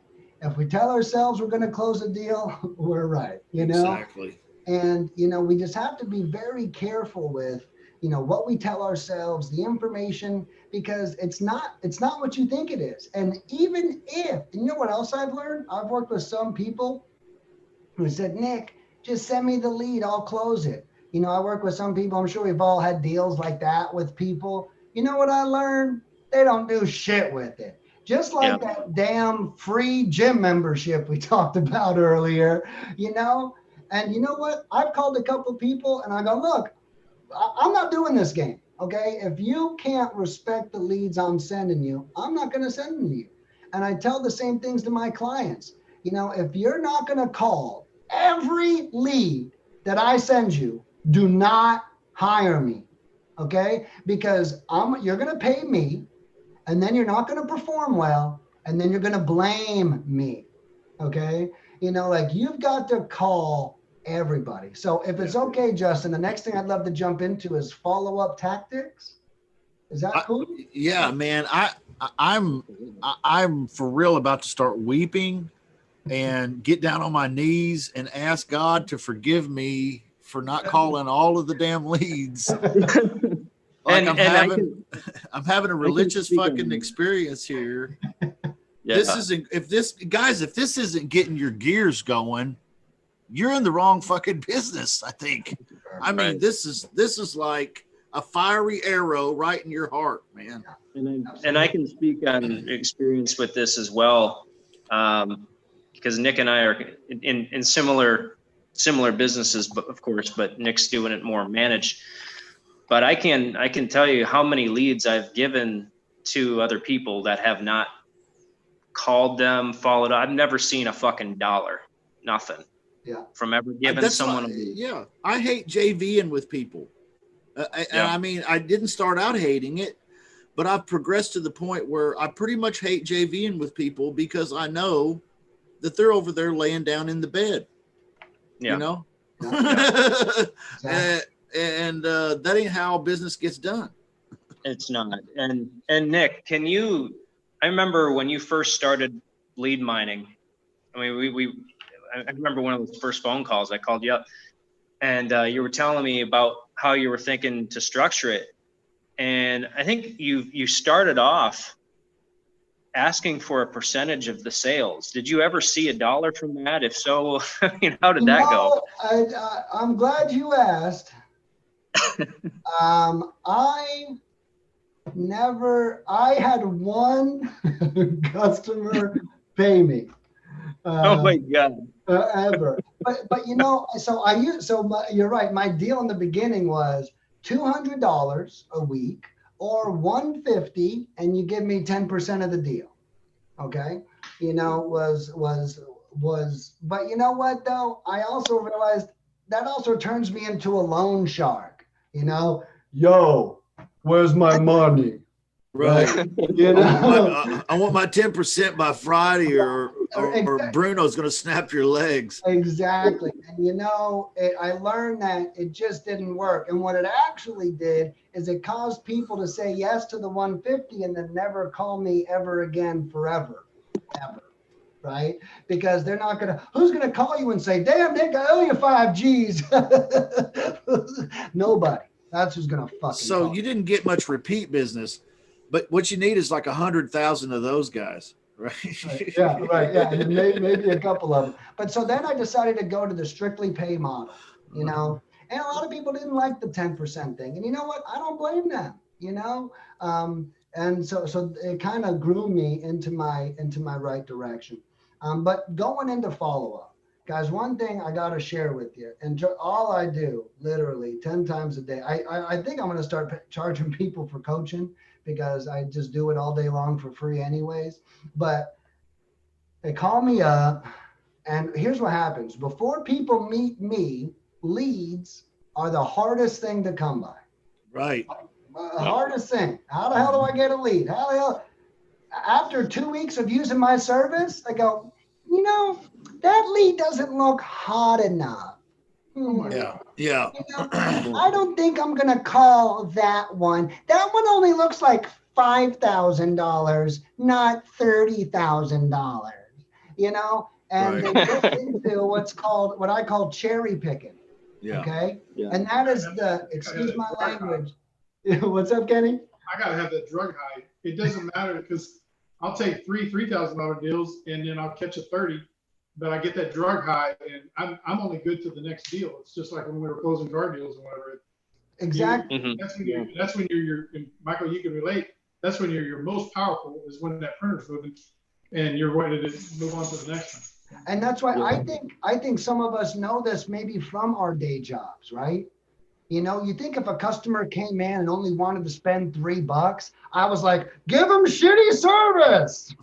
S4: If we tell ourselves we're going to close a deal, we're right.
S1: Exactly.
S4: And we just have to be very careful with what we tell ourselves, the information, because it's not what you think it is. And even if, and you know what else I've learned? I've worked with some people who said, Nick, just send me the lead, I'll close it. I work with some people, I'm sure we've all had deals like that with people. You know what I learned? They don't do shit with it. Just like that damn free gym membership we talked about earlier, And you know what? I've called a couple people and I go, look, I'm not doing this game, okay? If you can't respect the leads I'm sending you, I'm not going to send them to you. And I tell the same things to my clients. If you're not going to call every lead that I send you, do not hire me, okay? Because you're going to pay me, and then you're not going to perform well, and then you're going to blame me, okay? You've got to call everybody. So if it's okay, Justin, the next thing I'd love to jump into is follow-up tactics. Is that cool?
S1: Yeah, man. I'm for real about to start weeping and get down on my knees and ask God to forgive me for not calling all of the damn leads. I'm having a religious fucking experience here. Yeah. If this isn't getting your gears going, you're in the wrong fucking business, I think. I mean, this is like a fiery arrow right in your heart, man.
S2: And I can speak on experience with this as well, because Nick and I are in similar businesses, but of course, but Nick's doing it more managed. But I can tell you how many leads I've given to other people that have not called them, followed up. I've never seen a fucking dollar, nothing.
S4: Yeah.
S2: From ever giving someone a lead.
S1: Yeah. I hate JVing with people. And I mean, I didn't start out hating it, but I've progressed to the point where I pretty much hate JVing with people because I know that they're over there laying down in the bed.
S2: Yeah.
S1: Yeah. And that ain't how business gets done.
S2: It's not. And Nick, I remember when you first started lead mining. I mean, I remember one of those first phone calls. I called you up, and you were telling me about how you were thinking to structure it. And I think you started off asking for a percentage of the sales. Did you ever see $1 from that? If so, how did that go?
S4: I'm glad you asked. I had one customer pay me.
S2: Oh my God.
S4: Ever. But you're right. My deal in the beginning was $200 a week or $150, and you give me 10% of the deal. Okay. But you know what though? I also realized that also turns me into a loan shark. Yo, where's my money?
S1: Right.
S4: I
S1: want my 10% by Friday or Bruno's going to snap your legs.
S4: Exactly. And I learned that it just didn't work. And what it actually did is it caused people to say yes to the 150 and then never call me ever again forever. Ever. Right? Because they're not going to, who's going to call you and say, damn, Nick, I owe you 5 G's. Nobody. That's who's going to fucking
S1: So
S4: call
S1: you didn't get much repeat business, but what you need is like 100,000 of those guys. Right.
S4: Yeah. And maybe a couple of them. But so then I decided to go to the strictly pay model, and a lot of people didn't like the 10% thing. And you know what? I don't blame them. And so it kind of grew me into my right direction. But going into follow-up, guys, one thing I got to share with you, and all I do literally 10 times a day, I think I'm going to start charging people for coaching because I just do it all day long for free anyways. But they call me up, and here's what happens. Before people meet me, leads are the hardest thing to come by.
S1: Right.
S4: Hardest thing. How the hell do I get a lead? How the hell? After 2 weeks of using my service, I go, you know, that lead doesn't look hot enough.
S1: Yeah. Yeah.
S4: You know, I don't think I'm going to call that one. That one only looks like $5,000, not $30,000, you know? And
S1: Right.
S4: they get into what I call cherry picking.
S1: Yeah.
S4: Okay.
S2: Yeah.
S4: And that is excuse my language. What's up, Kenny?
S3: I gotta have that drug high. It doesn't matter because I'll take $3,000 deals and then I'll catch a 30, but I get that drug high and I'm only good to the next deal. It's just like when we were closing car deals and whatever.
S4: Exactly.
S3: That's when you're Michael, you can relate. That's when you're most powerful is when that printer's moving and you're ready to move on to the next one.
S4: And that's why I think some of us know this maybe from our day jobs, right? You know, you think if a customer came in and only wanted to spend $3, I was like, give them shitty service.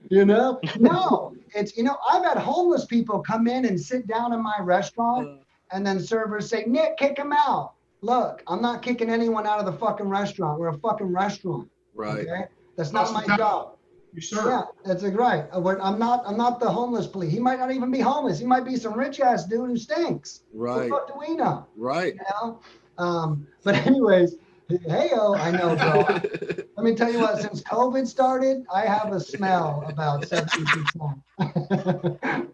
S4: You know, no, it's, you know, I've had homeless people come in and sit down in my restaurant and then servers say, Nick, kick them out. Look, I'm not kicking anyone out of the fucking restaurant. We're a fucking restaurant.
S1: Right.
S4: Okay? That's not my job.
S3: You serve.
S4: Yeah, that's right. I'm not the homeless police. He might not even be homeless. He might be some rich ass dude who stinks.
S1: Right.
S4: What do we know?
S1: Right.
S4: You know? But anyways, hey-o, I know, bro. Let me tell you what, since COVID started, I have a smell about 70%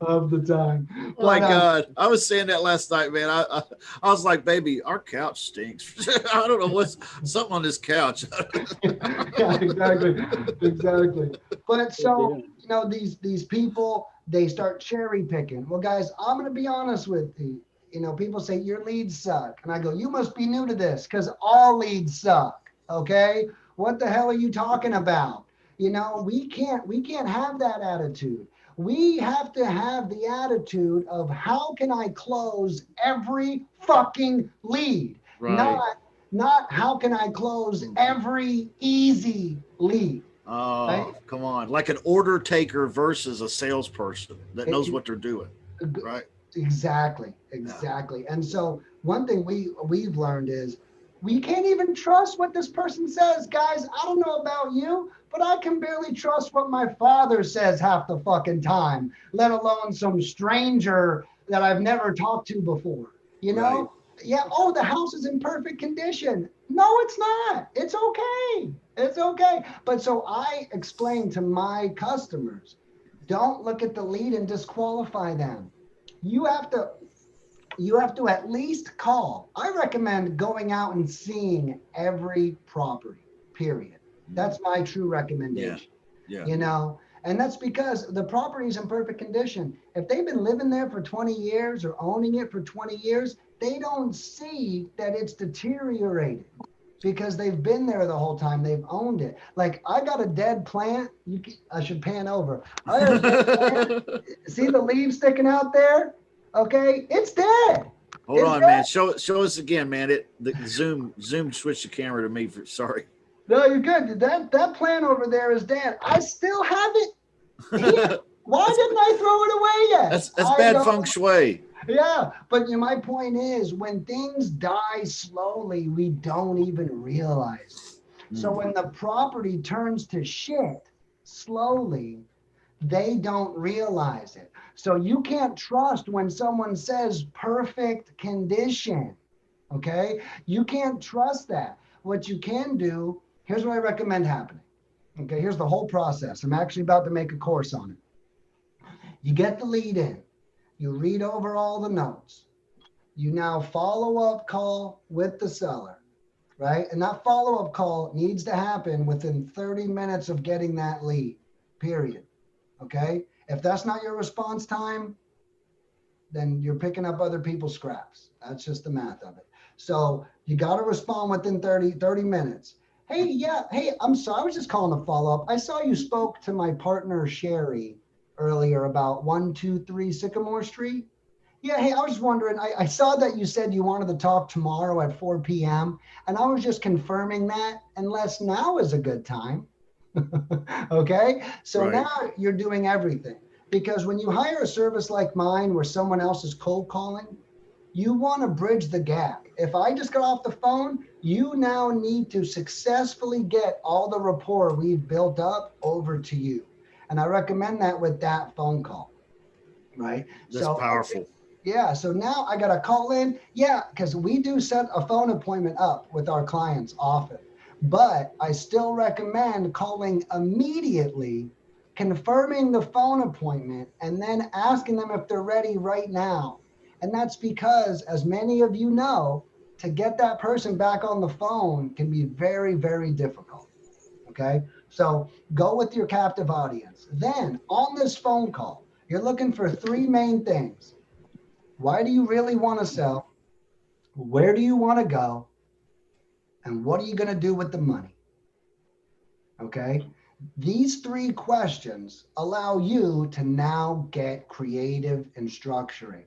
S4: of the time.
S1: Oh my God. I was saying that last night, man. I was like, baby, our couch stinks. I don't know what's something on this couch.
S4: Yeah, exactly. But so, you know, these people, they start cherry picking. Well, guys, I'm going to be honest with you. You know, people say your leads suck. And I go, you must be new to this because all leads suck. Okay. What the hell are you talking about? You know, we can't have that attitude. We have to have the attitude of how can I close every fucking lead?
S1: Right.
S4: Not how can I close every easy lead.
S1: Oh,
S4: right?
S1: Come on. Like an order taker versus a salesperson that knows what they're doing. Right.
S4: Exactly. And so one thing we've learned is we can't even trust what this person says. Guys, I don't know about you, but I can barely trust what my father says half the fucking time, let alone some stranger that I've never talked to before. You know? Right. Yeah, oh, the house is in perfect condition. No, it's not. It's okay. It's okay. But so I explain to my customers, don't look at the lead and disqualify them. You have to at least call. I recommend going out and seeing every property, period. That's my true recommendation.
S1: Yeah.
S4: You know, and that's because the property is in perfect condition. If they've been living there for 20 years or owning it for 20 years, they don't see that it's deteriorated because they've been there the whole time. They've owned it. Like I got a dead plant. I should pan over. I got a dead plant. See the leaves sticking out there? Okay, it's dead.
S1: Hold on, man. Show us again, man. The Zoom switched the camera to me. Sorry.
S4: No, you're good. That plant over there is dead. I still have it. Why didn't I throw it away yet?
S1: That's bad feng shui.
S4: Yeah, but you know, my point is when things die slowly, we don't even realize it. So when the property turns to shit slowly, they don't realize it. So you can't trust when someone says perfect condition, okay? You can't trust that. What you can do, here's what I recommend happening. Okay, here's the whole process. I'm actually about to make a course on it. You get the lead in. You read over all the notes. You now follow-up call with the seller, right? And that follow-up call needs to happen within 30 minutes of getting that lead, period. Okay? If that's not your response time, then you're picking up other people's scraps. That's just the math of it. So you got to respond within 30 minutes. Hey, yeah. Hey, I'm sorry. I was just calling to follow up. I saw you spoke to my partner, Sherry, earlier about 123 Sycamore Street. Yeah, hey, I was wondering, I saw that you said you wanted to talk tomorrow at 4 p.m. And I was just confirming that, unless now is a good time. Okay, so
S1: Right.
S4: now you're doing everything. Because when you hire a service like mine where someone else is cold calling, you want to bridge the gap. If I just got off the phone, you now need to successfully get all the rapport we've built up over to you. And I recommend that with that phone call, right?
S1: That's
S4: So
S1: powerful.
S4: yeah, so now I got to call in. Yeah, because we do set a phone appointment up with our clients often. But I still recommend calling immediately, confirming the phone appointment, and then asking them if they're ready right now. And that's because, as many of you know, to get that person back on the phone can be very, very difficult. Okay, so go with your captive audience. Then on this phone call, you're looking for three main things. Why do you really want to sell? Where do you want to go? And what are you going to do with the money? Okay. These three questions allow you to now get creative in structuring.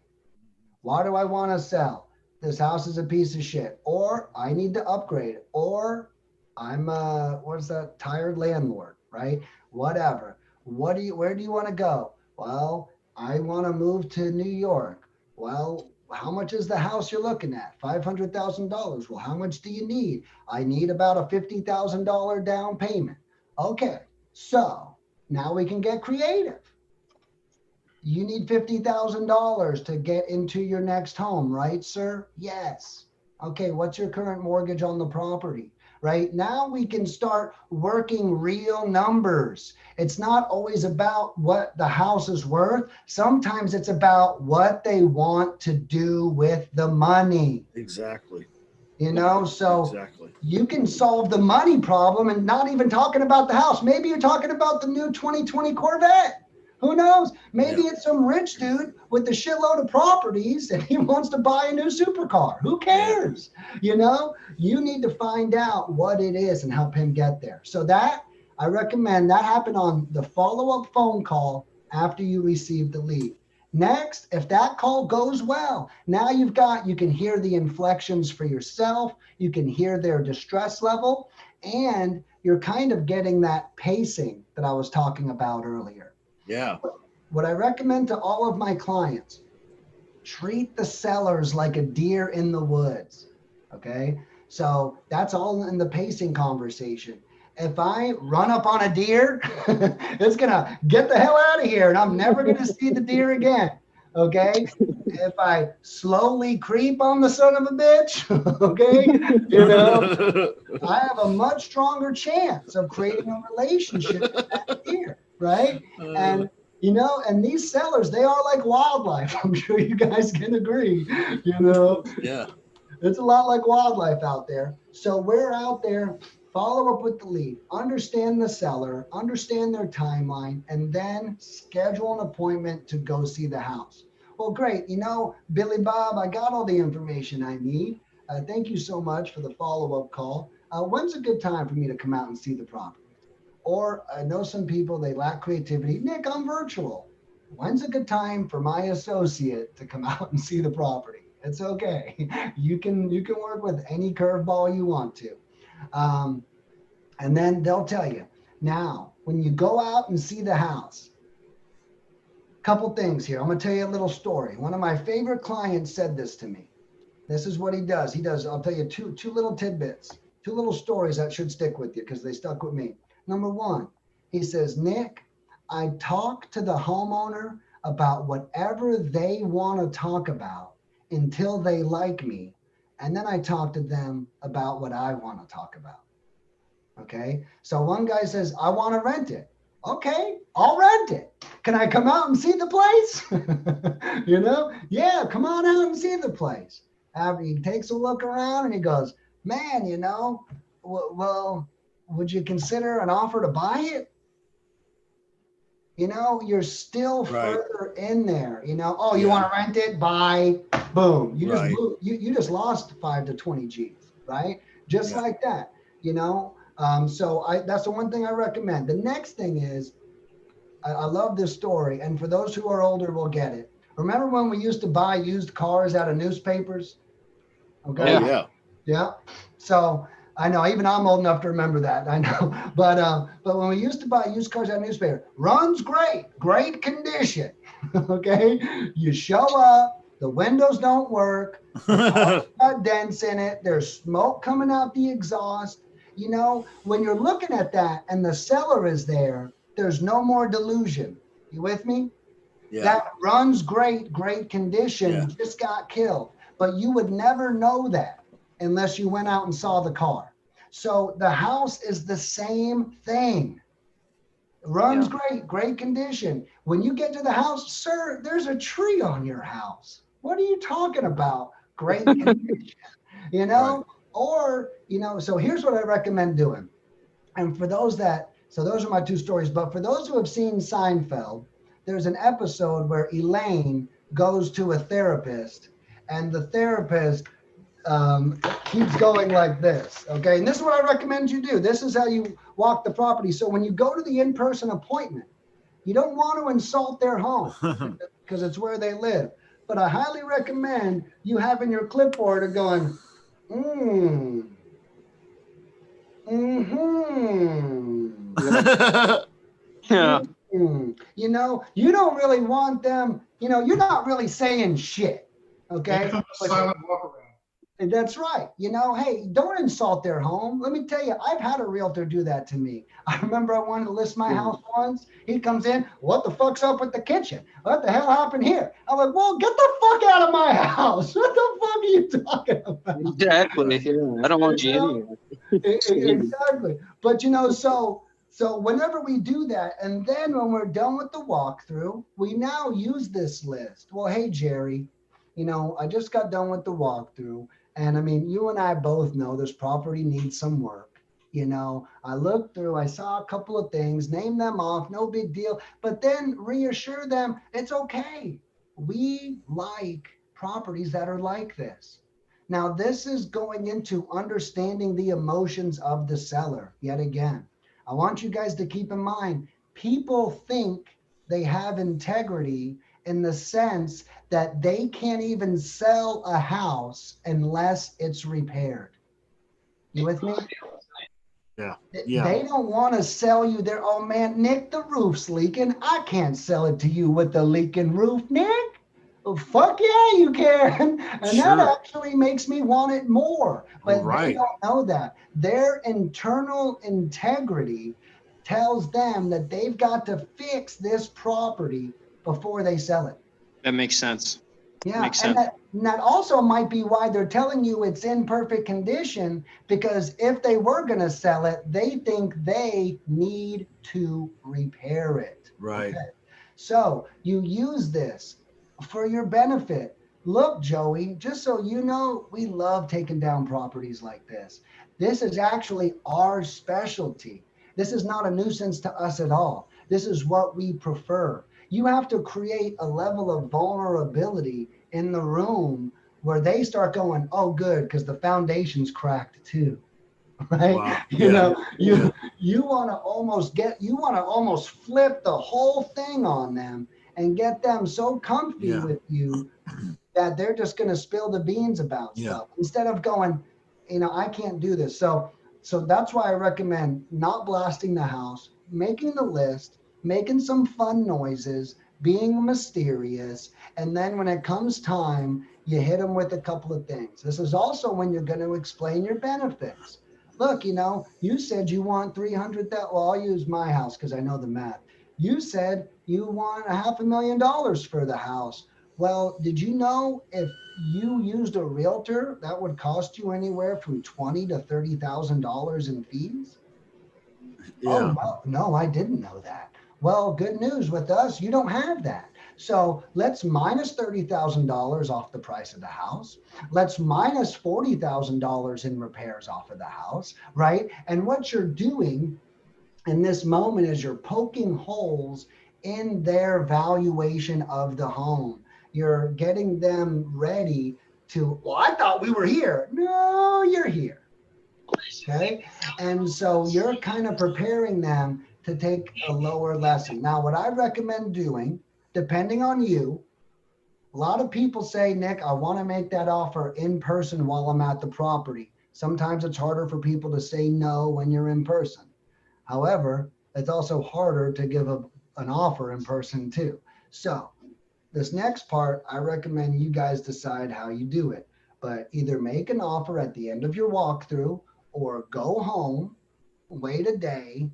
S4: Why do I want to sell? This house is a piece of shit. Or I need to upgrade it. Or I'm what's that, tired landlord, right? Whatever. Where do you want to go? Well, I want to move to New York. Well, how much is the house you're looking at? $500,000. Well, how much do you need? I need about a $50,000 down payment. Okay, so now we can get creative. You need $50,000 to get into your next home, right, sir? Yes. Okay, what's your current mortgage on the property? Right now we can start working real numbers. It's not always about what the house is worth. Sometimes it's about what they want to do with the money.
S1: Exactly.
S4: You know, so
S1: Exactly.
S4: you can solve the money problem and not even talking about the house. Maybe you're talking about the new 2020 Corvette. Who knows? Maybe it's some rich dude with a shitload of properties and he wants to buy a new supercar. Who cares? You know, you need to find out what it is and help him get there. So that, I recommend that happen on the follow-up phone call after you receive the lead. Next, if that call goes well, now you can hear the inflections for yourself. You can hear their distress level, and you're kind of getting that pacing that I was talking about earlier.
S1: Yeah.
S4: What I recommend to all of my clients, treat the sellers like a deer in the woods. Okay. So that's all in the pacing conversation. If I run up on a deer, it's going to get the hell out of here and I'm never going to see the deer again. Okay. If I slowly creep on the son of a bitch, okay, you know, I have a much stronger chance of creating a relationship with that deer. Right. And, you know, and these sellers, they are like wildlife. I'm sure you guys can agree, you know.
S1: Yeah.
S4: It's a lot like wildlife out there. So we're out there, follow up with the lead, understand the seller, understand their timeline, and then schedule an appointment to go see the house. Well, great. You know, Billy Bob, I got all the information I need. Thank you so much for the follow-up call. When's a good time for me to come out and see the property? Or I know some people, they lack creativity. Nick, I'm virtual. When's a good time for my associate to come out and see the property? It's okay. You can work with any curveball you want to. And then they'll tell you. Now, when you go out and see the house, couple things here. I'm going to tell you a little story. One of my favorite clients said this to me. This is what he does. I'll tell you two little tidbits, two little stories that should stick with you because they stuck with me. Number one, he says, Nick, I talk to the homeowner about whatever they want to talk about until they like me. And then I talk to them about what I want to talk about. Okay. So one guy says, I want to rent it. Okay, I'll rent it. Can I come out and see the place? You know? Yeah, come on out and see the place. After he takes a look around and he goes, man, you know, well, would you consider an offer to buy it? You know, you're still
S1: Right.
S4: further in there. You know, oh, you
S1: Yeah.
S4: want to rent it? Buy, boom. You just
S1: Right.
S4: you just lost 5 to 20 G's, right? Just
S1: Yeah.
S4: like that. You know, so that's the one thing I recommend. The next thing is, I love this story, and for those who are older will get it. Remember when we used to buy used cars out of newspapers? Okay.
S1: Oh
S2: Yeah.
S1: yeah.
S4: Yeah. So I know even I'm old enough to remember that. I know. But when we used to buy used cars out of newspaper, runs great condition. Okay. You show up, the windows don't work, the car's got dents in it, there's smoke coming out the exhaust. You know, when you're looking at that and the seller is there, there's no more delusion. You with me?
S1: Yeah.
S4: That runs great condition,
S1: Yeah.
S4: just got killed. But you would never know that unless you went out and saw the car. So the house is the same thing. Runs great condition. When you get to the house, sir, there's a tree on your house. What are you talking about? Great condition, you know?
S1: Right.
S4: Or, you know, so here's what I recommend doing. And for those that, so those are my two stories, but for those who have seen Seinfeld, there's an episode where Elaine goes to a therapist, and the therapist keeps going like this. Okay. And this is what I recommend you do. This is how you walk the property. So when you go to the in-person appointment, you don't want to insult their home because it's where they live. But I highly recommend you having your clipboard and going,
S2: Yeah.
S4: You know, you don't really want them, you know, you're not really saying shit. Okay.
S3: Give them a silent walk around.
S4: And that's right. You know, hey, don't insult their home. Let me tell you, I've had a realtor do that to me. I remember I wanted to list my house once. He comes in, what the fuck's up with the kitchen? What the hell happened here? I'm like, well, get the fuck out of my house. What the fuck are you talking about?
S2: Exactly. Yeah. I don't want you anywhere.
S4: Exactly. But you know, so whenever we do that, and then when we're done with the walkthrough, we now use this list. Well, hey, Jerry, you know, I just got done with the walkthrough. And I mean, you and I both know this property needs some work. You know, I looked through, I saw a couple of things, name them off, no big deal, but then reassure them it's okay. We like properties that are like this. Now, this is going into understanding the emotions of the seller. Yet again, I want you guys to keep in mind, people think they have integrity in the sense that they can't even sell a house unless it's repaired. You with me?
S1: Yeah.
S4: They don't want to sell you their, oh man, Nick, the roof's leaking. I can't sell it to you with the leaking roof, Nick. Well, fuck yeah, you can. And that actually makes me want it more. But they don't know that. Their internal integrity tells them that they've got to fix this property before they sell it.
S2: That makes sense.
S4: Yeah,
S2: Makes
S4: and
S2: sense.
S4: that also might be why they're telling you it's in perfect condition, because if they were going to sell it, they think they need to repair it.
S1: Right.
S4: Okay? So you use this for your benefit. Look, Joey, just so you know, we love taking down properties like this. This is actually our specialty. This is not a nuisance to us at all. This is what we prefer. You have to create a level of vulnerability in the room where they start going, oh, good, because the foundation's cracked too. Right?
S1: Wow.
S4: You know, you want to almost flip the whole thing on them and get them so comfy with you that they're just going to spill the beans about stuff instead of going, you know, I can't do this. So that's why I recommend not blasting the house, making the list, making some fun noises, being mysterious. And then when it comes time, you hit them with a couple of things. This is also when you're going to explain your benefits. Look, you know, you said you want 300,000. Well, I'll use my house because I know the math. You said you want $500,000 for the house. Well, did you know if you used a realtor, that would cost you anywhere from $20,000 to $30,000 in fees?
S1: Yeah.
S4: Oh, no, I didn't know that. Well, good news with us, you don't have that. So let's minus $30,000 off the price of the house. Let's minus $40,000 in repairs off of the house, right? And what you're doing in this moment is you're poking holes in their valuation of the home. You're getting them ready to, well, I thought we were here. No, you're here. Okay. And so you're kind of preparing them to take a lower lesson. Now, what I recommend doing, depending on you, a lot of people say, Nick, I want to make that offer in person while I'm at the property. Sometimes it's harder for people to say no when you're in person. However, it's also harder to give an offer in person too. So this next part, I recommend you guys decide how you do it, but either make an offer at the end of your walkthrough or go home, wait a day,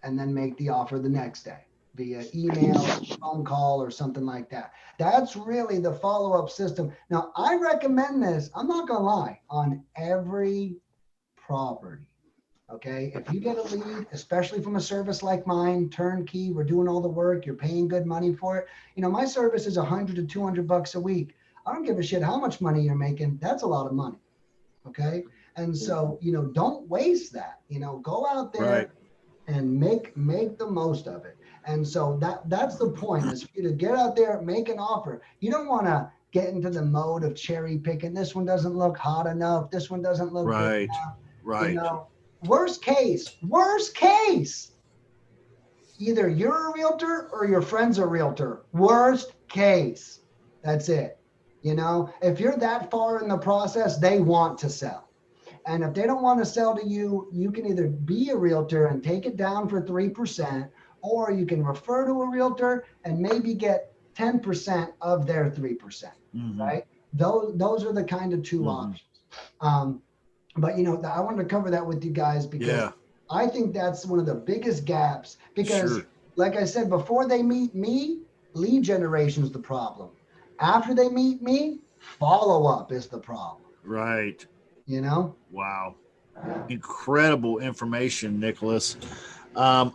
S4: and then make the offer the next day via email, phone call, or something like that. That's really the follow-up system. Now, I recommend this, I'm not gonna lie, on every property. Okay, if you get a lead, especially from a service like mine, turnkey, we're doing all the work, you're paying good money for it. You know, my service is 100 to 200 bucks a week. I don't give a shit how much money you're making. That's a lot of money. Okay, and so, you know, don't waste that. You know, go out there
S1: Right.
S4: and make the most of it. And so that's the point, is for you to get out there, make an offer. You don't want to get into the mode of cherry picking. This one doesn't look hot enough. This one doesn't look good
S1: Right.
S4: enough.
S1: Right.
S4: You know, worst case, either you're a realtor or your friend's a realtor. Worst case. That's it. You know, if you're that far in the process, they want to sell. And if they don't want to sell to you, you can either be a realtor and take it down for 3%, or you can refer to a realtor and maybe get 10% of their 3%, right? Those are the kind of two options. But, you know, I wanted to cover that with you guys because I think that's one of the biggest gaps, because like I said, before they meet me, lead generation is the problem. After they meet me, follow-up is the problem.
S1: Right.
S4: You know?
S1: Wow. Incredible information, Nicholas. I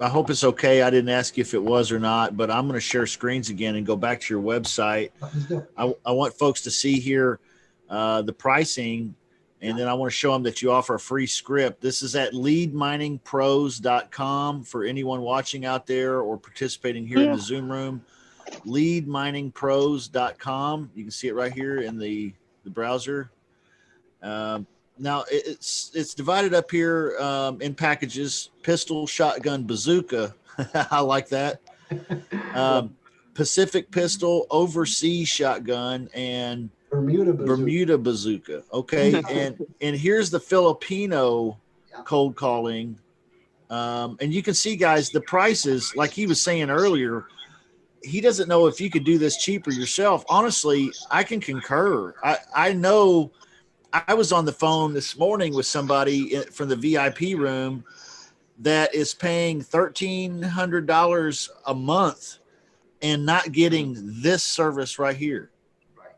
S1: hope it's okay. I didn't ask you if it was or not, but I'm going to share screens again and go back to your website. I want folks to see here the pricing, and then I want to show them that you offer a free script. This is at leadminingpros.com for anyone watching out there or participating here in the Zoom room. Leadminingpros.com. You can see it right here in the browser. Now it's divided up here in packages: pistol, shotgun, bazooka. I like that. Pacific pistol, overseas shotgun, and Bermuda bazooka. Okay, and here's the Filipino cold calling, and you can see, guys, the prices. Like he was saying earlier, he doesn't know if you could do this cheaper yourself. Honestly, I can concur. I know. I was on the phone this morning with somebody from the VIP room that is paying $1,300 a month and not getting this service right here.
S4: Right.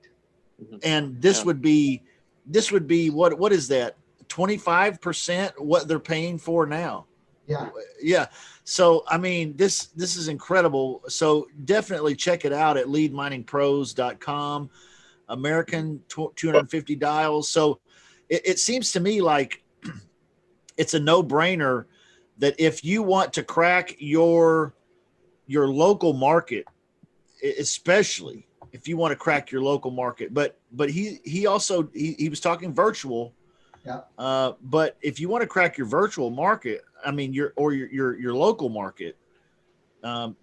S1: And this would be what is that? 25% what they're paying for now.
S4: Yeah.
S1: Yeah. So, I mean, this is incredible. So definitely check it out at leadminingpros.com. American 250 dials. So it seems to me like it's a no-brainer that if you want to crack your local market, especially if you want to crack your local market, but he also was talking virtual.
S4: Yeah.
S1: But if you want to crack your virtual market, I mean your local market,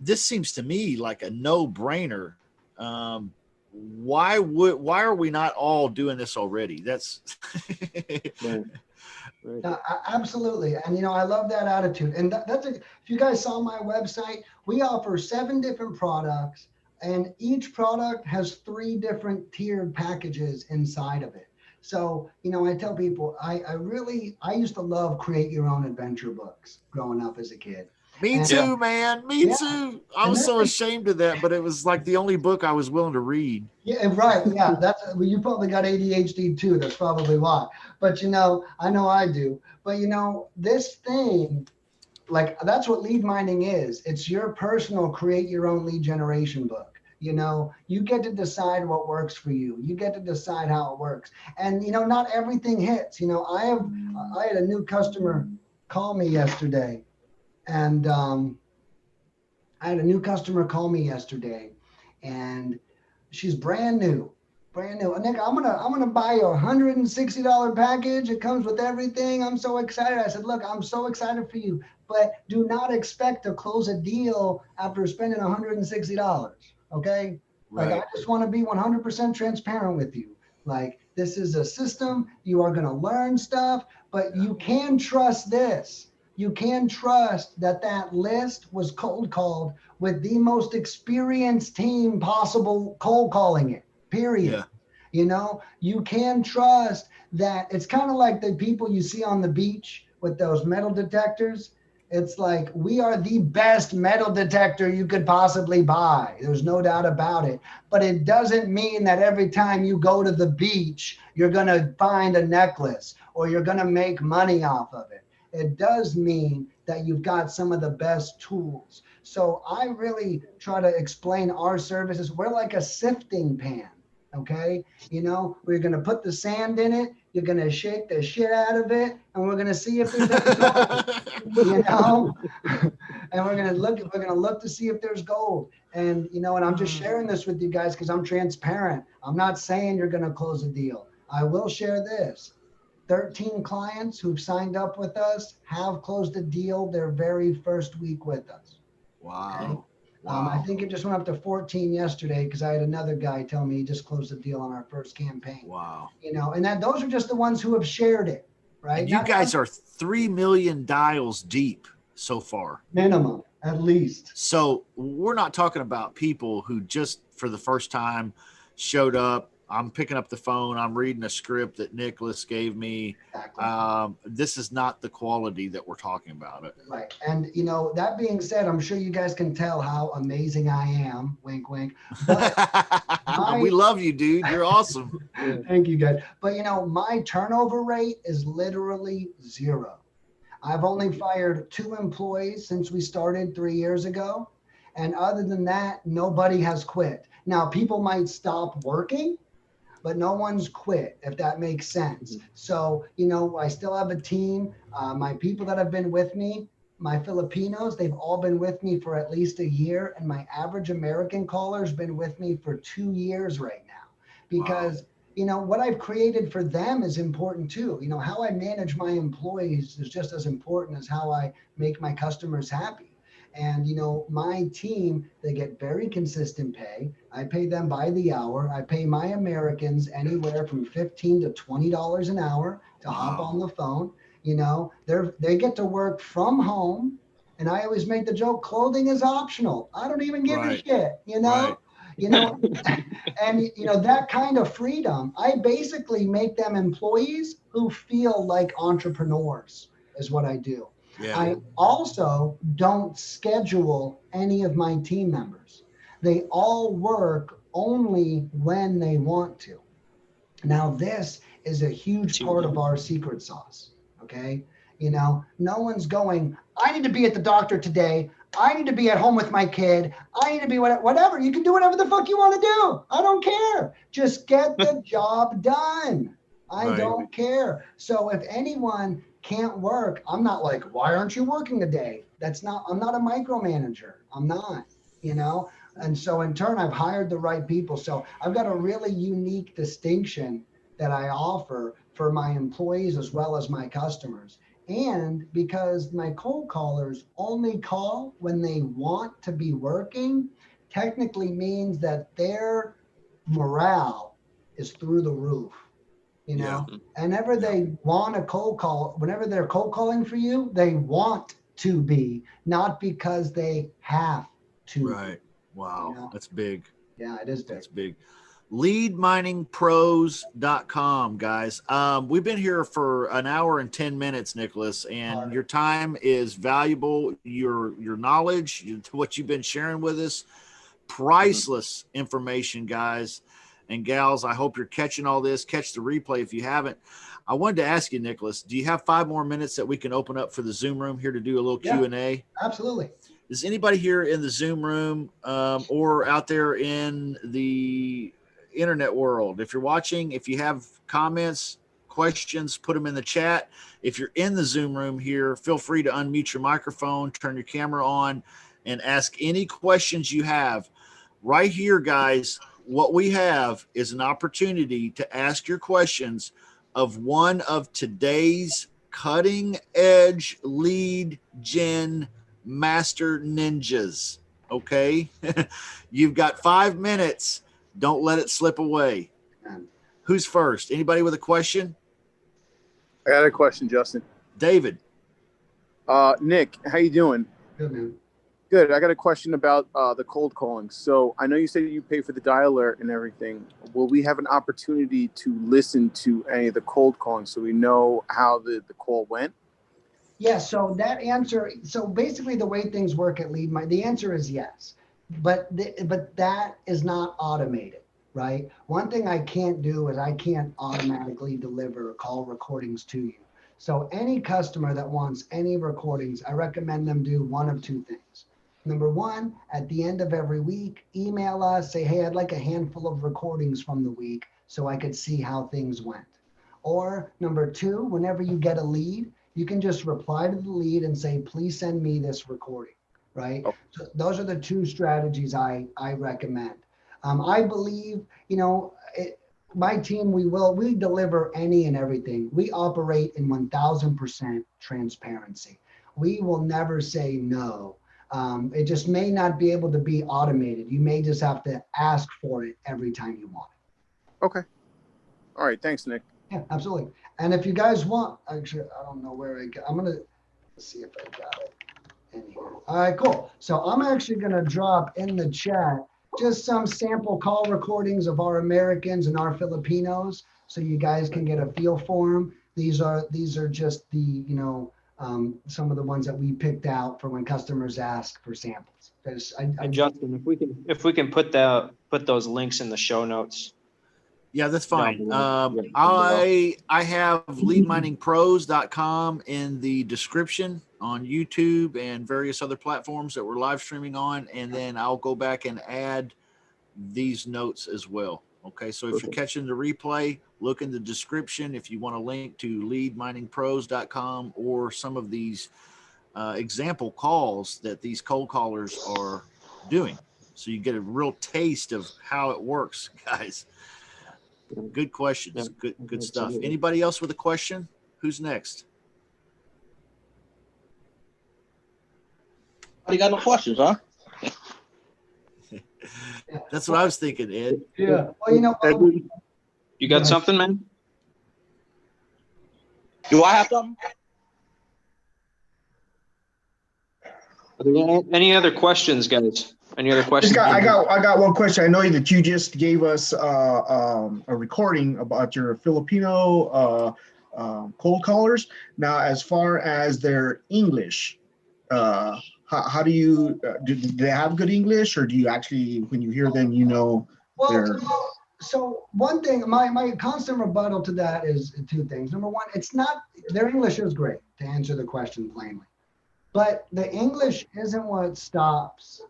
S1: this seems to me like a no-brainer. Why are we not all doing this already? That's
S2: Right.
S4: Absolutely. And, you know, I love that attitude. And if you guys saw my website, we offer 7 different products, and each product has 3 different tiered packages inside of it. So, you know, I tell people, I used to love create your own adventure books growing up as a kid.
S1: Me too, man. Me too. I was so ashamed of that, but it was like the only book I was willing to read.
S4: Yeah, right. Yeah, you probably got ADHD too. That's probably why. But, you know I do. But, you know, this thing, like, that's what lead mining is. It's your personal create your own lead generation book. You know, you get to decide what works for you. You get to decide how it works. And, you know, not everything hits. You know, I had a new customer call me yesterday. And I had a new customer call me yesterday, and she's brand new. Nick, I'm gonna buy you a $160 package. It comes with everything. I'm so excited. I said, look, I'm so excited for you, but do not expect to close a deal after spending $160. Okay? Like,
S1: Right.
S4: I just want to be 100% transparent with you. Like, this is a system. You are gonna learn stuff, but you can trust this. You can trust that list was cold called with the most experienced team possible cold calling it. Period.
S1: Yeah.
S4: You know, you can trust that. It's kind of like the people you see on the beach with those metal detectors. It's like, we are the best metal detector you could possibly buy. There's no doubt about it. But it doesn't mean that every time you go to the beach, you're going to find a necklace or you're going to make money off of it. It does mean that you've got some of the best tools. So I really try to explain our services. We're like a sifting pan. Okay. You know, we're going to put the sand in it. You're going to shake the shit out of it. And we're going to see if there's any gold, you know, and we're going to look to see if there's gold. And, you know, and I'm just sharing this with you guys because I'm transparent. I'm not saying you're going to close a deal. I will share this. 13 clients who've signed up with us have closed a deal their very first week with us.
S1: Wow.
S4: Okay?
S1: Wow.
S4: I think it just went up to 14 yesterday because I had another guy tell me he just closed a deal on our first campaign.
S1: Wow.
S4: You know, and those are just the ones who have shared it, right?
S1: And you guys are 3 million dials deep so far.
S4: Minimum, at least.
S1: So we're not talking about people who just for the first time showed up. I'm picking up the phone. I'm reading a script that Nicholas gave me.
S4: Exactly.
S1: This is not the quality that we're talking about.
S4: Right. And, you know, that being said, I'm sure you guys can tell how amazing I am. Wink, wink. But
S1: we love you, dude. You're awesome.
S4: Thank you, guys. But, you know, my turnover rate is literally 0. I've only fired 2 employees since we started 3 years ago. And other than that, nobody has quit. Now, people might stop working, but no one's quit, if that makes sense. So, you know, I still have a team. My people that have been with me, my Filipinos, they've all been with me for at least a year. And my average American caller's been with me for 2 years right now. Because, you know, what I've created for them is important too. You know, how I manage my employees is just as important as how I make my customers happy. And, you know, my team, they get very consistent pay. I pay them by the hour. I pay my Americans anywhere from $15 to $20 an hour to hop on the phone. You know, they get to work from home. And I always make the joke, clothing is optional. I don't even give a shit, you know? Right. You know, and, you know, that kind of freedom, I basically make them employees who feel like entrepreneurs is what I do. Yeah. I also don't schedule any of my team members. They all work only when they want to. Now, this is a huge part of our secret sauce, okay? You know, no one's going, I need to be at the doctor today. I need to be at home with my kid. I need to be whatever. You can do whatever the fuck you want to do. I don't care. Just get the job done. I don't care. So if anyone can't work, I'm not like, why aren't you working today? I'm not a micromanager. I'm not, you know? And so in turn, I've hired the right people. So I've got a really unique distinction that I offer for my employees as well as my customers. And because my cold callers only call when they want to be working, technically means that their morale is through the roof. You know, whenever they want a cold call, whenever they're cold calling for you, they want to be, not because they have to.
S1: Right. Wow. You know? That's big.
S4: Yeah, it is big.
S1: That's big. Leadminingpros.com, guys. We've been here for an hour and 10 minutes, Nicholas, and your time is valuable. Your knowledge, what you've been sharing with us, priceless information, guys and gals. I hope you're catching all this. Catch the replay if you haven't. I wanted to ask you, Nicholas, do you have 5 more minutes that we can open up for the Zoom room here to do a little Q&A?
S4: Absolutely.
S1: Is anybody here in the Zoom room or out there in the internet world? If you're watching, if you have comments, questions, put them in the chat. If you're in the Zoom room here, feel free to unmute your microphone, turn your camera on, and ask any questions you have. Right here, guys, what we have is an opportunity to ask your questions of one of today's cutting edge lead gen master ninjas. Okay. You've got 5 minutes. Don't let it slip away. Who's first? Anybody with a question?
S5: I got a question, Justin.
S1: David.
S5: Nick, how you doing?
S4: Good, man.
S5: Good. I got a question about the cold calling. So I know you said you pay for the dialer and everything. Will we have an opportunity to listen to any of the cold calling so we know how the call went?
S4: Yeah, so that answer, so basically the way things work at LeadMining, the answer is yes, but that is not automated, right? One thing I can't do is I can't automatically deliver call recordings to you. So any customer that wants any recordings, I recommend them do one of two things. Number one, at the end of every week, email us, say, hey, I'd like a handful of recordings from the week so I could see how things went. Or number two, whenever you get a lead, you can just reply to the lead and say, please send me this recording, right?
S5: Oh.
S4: So those are the two strategies I recommend. I believe, my team, we deliver any and everything. We operate in 1000% transparency. We will never say no. It just may not be able to be automated. You may just have to ask for it every time you want it.
S5: Okay. All right. Thanks, Nick.
S4: Yeah, absolutely. And if you guys want, actually, I don't know where I got, I'm going to see if I got it in here. All right, cool. So I'm actually going to drop in the chat just some sample call recordings of our Americans and our Filipinos so you guys can get a feel for them. These are just the, some of the ones that we picked out for when customers ask for samples.
S2: And Justin, if we can put those links in the show notes.
S1: Yeah, that's fine. I have leadminingpros.com in the description on YouTube and various other platforms that we're live streaming on. And then I'll go back and add these notes as well. Okay, so if you're catching the replay, look in the description if you want a link to leadminingpros.com or some of these example calls that these cold callers are doing. So you get a real taste of how it works, guys. Good questions.
S2: Yeah,
S1: Good stuff.
S2: absolutely.
S1: Anybody else with a question? Who's next?
S6: You got no questions, huh?
S1: That's what I was thinking, Ed.
S4: Yeah. Well,
S2: You got something, man?
S6: Do I have something?
S2: Are there any other questions, guys? Any other questions?
S7: I got one question. I know that you just gave us a recording about your Filipino cold callers. Now, as far as their English, how do you do they have good English, or do you actually, when you hear them, they're...
S4: So one thing, my constant rebuttal to that is two things. Number one, it's not, their English is great, to answer the question plainly, but the English isn't what stops.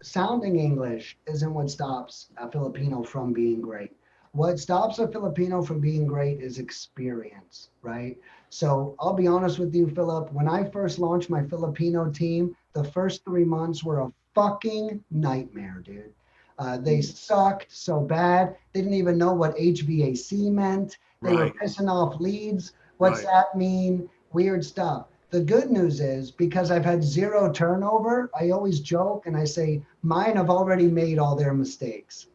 S4: Sounding English isn't what stops a Filipino from being great. What stops a Filipino from being great is experience, right? So I'll be honest with you, Philip, when I first launched my Filipino team, the first 3 months were a fucking nightmare, dude. They sucked so bad. They didn't even know what HVAC meant. They were pissing off leads. What's that mean? Weird stuff. The good news is, because I've had zero turnover, I always joke and I say, mine have already made all their mistakes,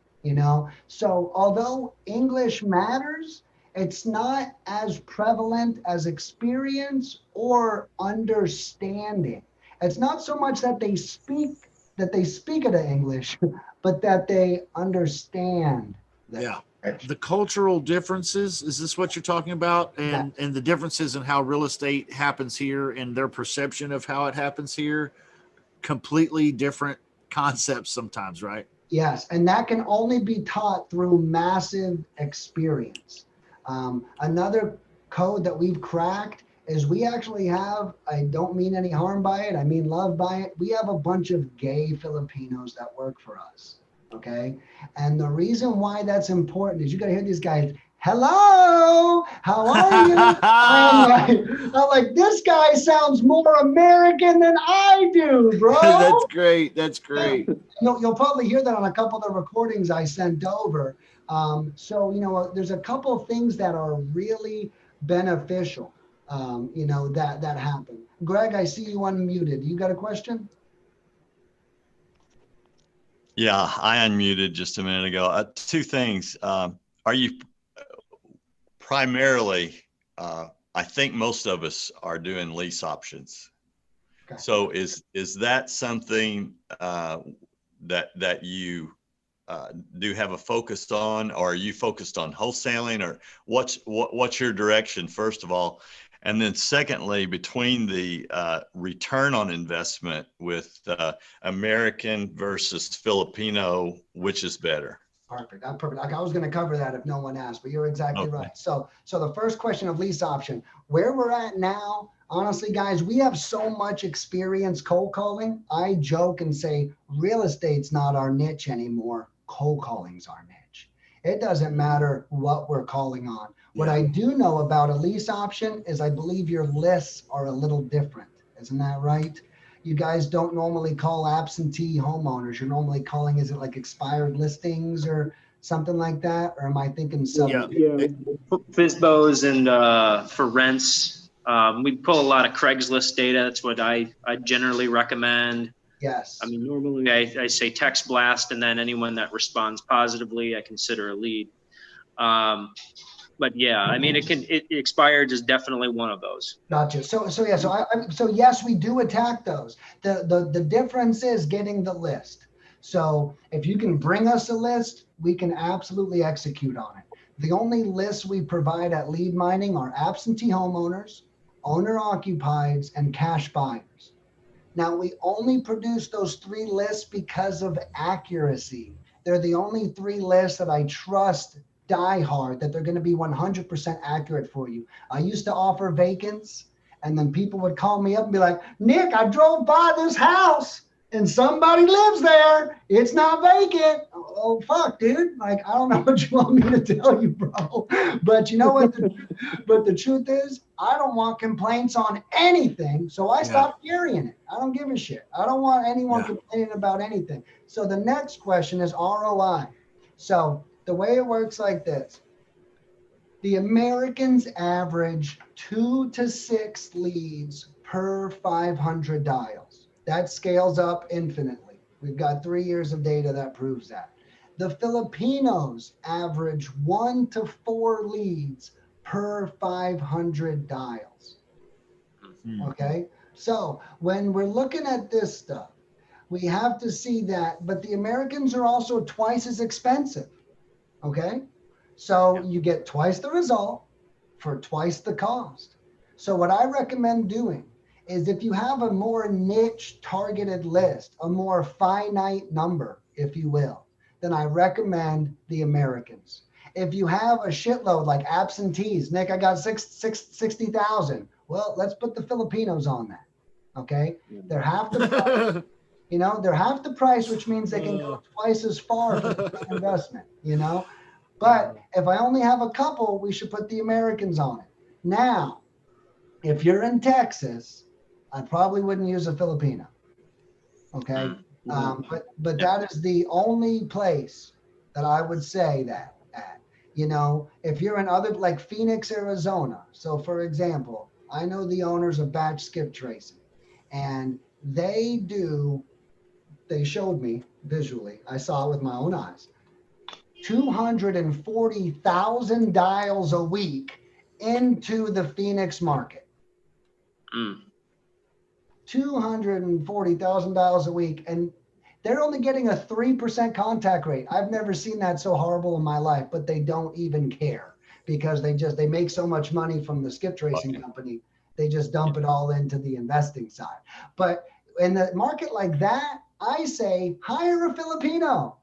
S4: So although English matters, it's not as prevalent as experience or understanding. It's not so much that they speak of the English, but that they understand that.
S1: Yeah. The cultural differences, is this what you're talking about? And the differences in how real estate happens here and their perception of how it happens here, completely different concepts sometimes, right?
S4: Yes, and that can only be taught through massive experience. Another code that we've cracked is we actually have, I don't mean any harm by it, I mean love by it, we have a bunch of gay Filipinos that work for us. Okay. And the reason why that's important is you got to hear these guys hello, how are you? I'm like, this guy sounds more American than I do, bro.
S1: That's great. That's great.
S4: You'll probably hear that on a couple of the recordings I sent over. So, there's a couple of things that are really beneficial, that happen. Greg, I see you unmuted. You got a question?
S8: Yeah, I unmuted just a minute ago. Two things. Are you primarily, I think most of us are doing lease options. Okay. So is that something that you do have a focus on, or are you focused on wholesaling, or what's your direction, first of all? And then secondly, between the return on investment with American versus Filipino, which is better?
S4: Perfect. I'm perfect. I was going to cover that if no one asked, but you're exactly right. So the first question of lease option, where we're at now, honestly, guys, we have so much experience cold calling. I joke and say real estate's not our niche anymore. Cold calling's our niche. It doesn't matter what we're calling on. What I do know about a lease option is I believe your lists are a little different. Isn't that right? You guys don't normally call absentee homeowners. You're normally calling, is it like expired listings or something like that? Or am I thinking something?
S2: Yeah. FSBOs and for rents. We pull a lot of Craigslist data. That's what I generally recommend.
S4: Yes.
S2: I mean, normally I say text blast, and then anyone that responds positively, I consider a lead. But yeah, I mean, it expired is definitely one of those.
S4: Gotcha. So yes, we do attack those. The difference is getting the list. So if you can bring us a list, we can absolutely execute on it. The only lists we provide at Lead Mining are absentee homeowners, owner occupieds, and cash buyers. Now, we only produce those 3 lists because of accuracy. They're the only 3 lists that I trust die hard, that they're going to be 100% accurate for you. I used to offer vacants, and then people would call me up and be like, Nick, I drove by this house and somebody lives there. It's not vacant. Oh, fuck, dude. Like, I don't know what you want me to tell you, bro. But you know what? But the truth is, I don't want complaints on anything. So I stopped carrying it. I don't give a shit. I don't want anyone complaining about anything. So the next question is ROI. So the way it works like this, the Americans average 2 to 6 leads per 500 dials. That scales up infinitely. We've got 3 years of data that proves that. The Filipinos average 1 to 4 leads per 500 dials. Okay? So when we're looking at this stuff, we have to see that, but the Americans are also twice as expensive. Okay? So you get twice the result for twice the cost. So what I recommend doing is, if you have a more niche targeted list, a more finite number, if you will, then I recommend the Americans. If you have a shitload like absentees, Nick, I got 60,000. Well, let's put the Filipinos on that. Okay? They're half the price. They're half the price, which means they can go twice as far for the investment, But if I only have a couple, we should put the Americans on it. Now, if you're in Texas, I probably wouldn't use a Filipino. Okay? But that is the only place that I would say that at. If you're in other, like Phoenix, Arizona. So for example, I know the owners of Batch Skip Tracing, and they showed me visually, I saw it with my own eyes, 240,000 dials a week into the Phoenix market. 240,000 dials a week, and they're only getting a 3% contact rate. I've never seen that so horrible in my life, but they don't even care, because they make so much money from the skip tracing company. They just dump it all into the investing side. But in the market like that, I say hire a Filipino,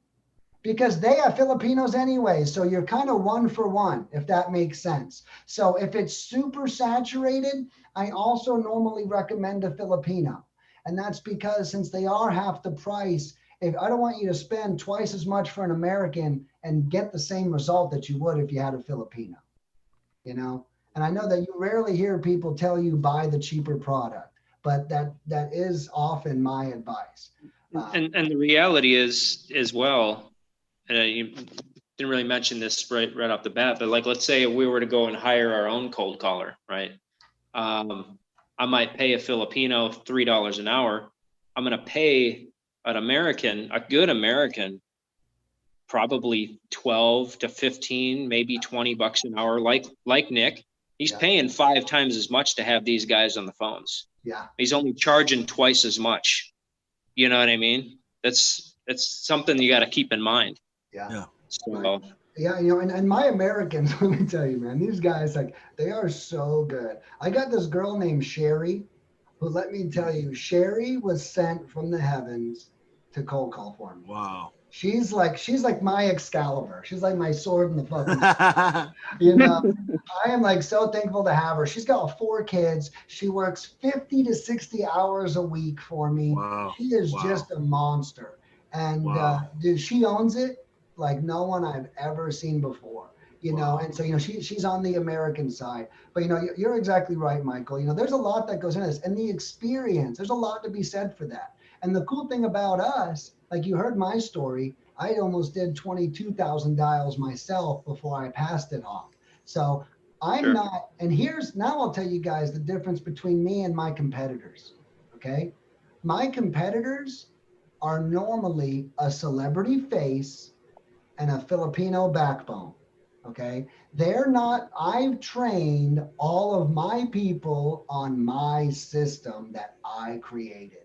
S4: because they are Filipinos anyway. So you're kind of 1 for 1, if that makes sense. So if it's super saturated, I also normally recommend a Filipino. And that's because since they are half the price, if I don't want you to spend twice as much for an American and get the same result that you would if you had a Filipino, you know? And I know that you rarely hear people tell you buy the cheaper product, but that is often my advice.
S2: And the reality is as well, you didn't really mention this right off the bat, but like, let's say we were to go and hire our own cold caller, right? I might pay a Filipino $3 an hour. I'm going to pay an American, a good American, probably 12 to 15, maybe 20 bucks an hour. Like Nick, he's paying 5 times as much to have these guys on the phones.
S4: Yeah.
S2: He's only charging twice as much. You know what I mean? That's something you got to keep in mind.
S4: Yeah.
S2: So,
S4: yeah, you know, and my Americans, let me tell you, man, these guys, like, they are so good. I got this girl named Sherry, who, let me tell you, Sherry was sent from the heavens to cold call for me.
S1: Wow.
S4: She's like my Excalibur. She's like my sword in the fucking, you know, I am like so thankful to have her. She's got 4 kids. She works 50 to 60 hours a week for me.
S1: Wow.
S4: She is just a monster. And dude, she owns it like no one I've ever seen before, you know? And so, you know, she's on the American side, but you know, you're exactly right, Michael. You know, there's a lot that goes into this, and the experience, there's a lot to be said for that. And the cool thing about us, like you heard my story, I almost did 22,000 dials myself before I passed it off. So I'm not, and now I'll tell you guys the difference between me and my competitors, okay? My competitors are normally a celebrity face and a Filipino backbone, okay? They're not, I've trained all of my people on my system that I created.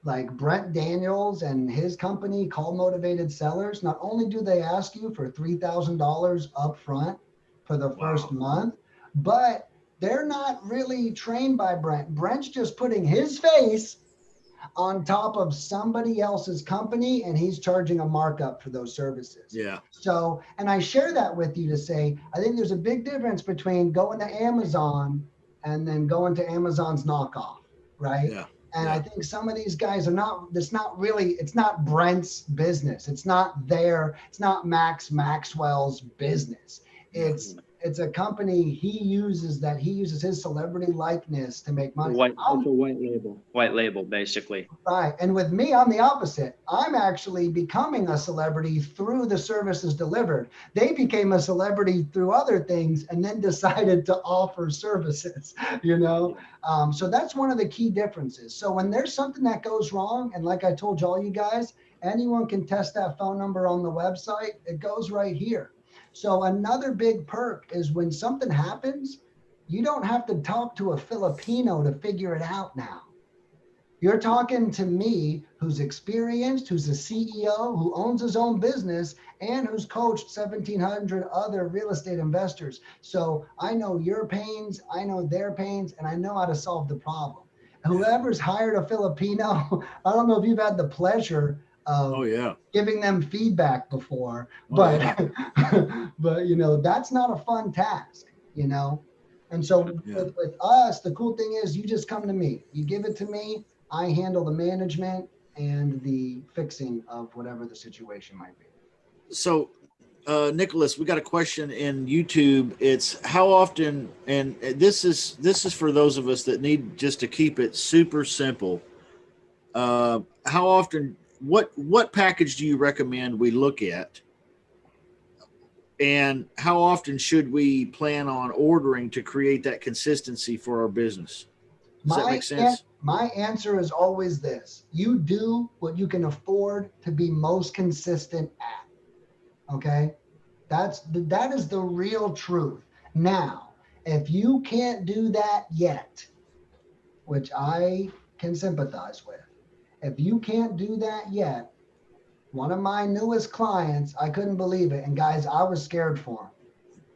S4: Like Brent Daniels and his company, Call Motivated Sellers, not only do they ask you for $3,000 up front for the first month, but they're not really trained by Brent. Brent's just putting his face on top of somebody else's company, and he's charging a markup for those services.
S1: Yeah.
S4: So, and I share that with you to say, I think there's a big difference between going to Amazon and then going to Amazon's knockoff, right?
S1: Yeah.
S4: And I think some of these guys are not, it's not Brent's business. It's not Max Maxwell's business. It's a company he uses his celebrity likeness to make money.
S2: it's a white label, basically.
S4: Right. And with me, I'm the opposite. I'm actually becoming a celebrity through the services delivered. They became a celebrity through other things and then decided to offer services, you know? So that's one of the key differences. So when there's something that goes wrong, and like I told all you guys, anyone can test that phone number on the website. It goes right here. So another big perk is when something happens, you don't have to talk to a Filipino to figure it out now. You're talking to me, who's experienced, who's a CEO, who owns his own business, and who's coached 1,700 other real estate investors. So I know your pains, I know their pains, and I know how to solve the problem. Whoever's hired a Filipino, I don't know if you've had the pleasure of giving them feedback before, but but you know, that's not a fun task, you know. And so with us, the cool thing is you just come to me, you give it to me, I handle the management and the fixing of whatever the situation might be.
S1: So Nicholas, we got a question in YouTube. It's how often, and this is for those of us that need just to keep it super simple. How often, what package do you recommend we look at? And how often should we plan on ordering to create that consistency for our business? Does that make sense?
S4: My answer is always this. You do what you can afford to be most consistent at. Okay? That is the real truth. Now, if you can't do that yet, which I can sympathize with, if you can't do that yet, one of my newest clients, I couldn't believe it. And guys, I was scared for him.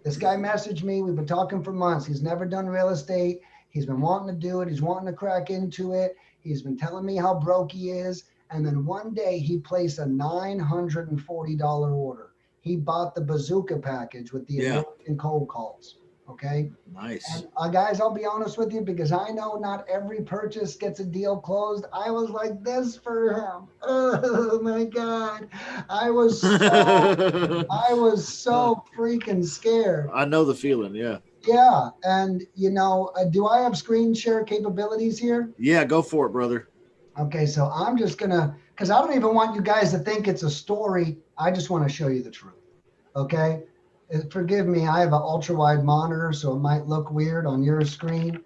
S4: This guy messaged me. We've been talking for months. He's never done real estate. He's been wanting to do it. He's wanting to crack into it. He's been telling me how broke he is. And then one day he placed a $940 order. He bought the bazooka package with the American cold calls. Okay.
S1: Nice.
S4: And guys, I'll be honest with you, because I know not every purchase gets a deal closed. I was like this for him. Oh my God. I was so freaking scared.
S1: I know the feeling. Yeah.
S4: Yeah. And do I have screen share capabilities here?
S1: Yeah, go for it, brother.
S4: Okay. So I'm just gonna, because I don't even want you guys to think it's a story. I just want to show you the truth. Okay. Forgive me, I have an ultra wide monitor, so it might look weird on your screen.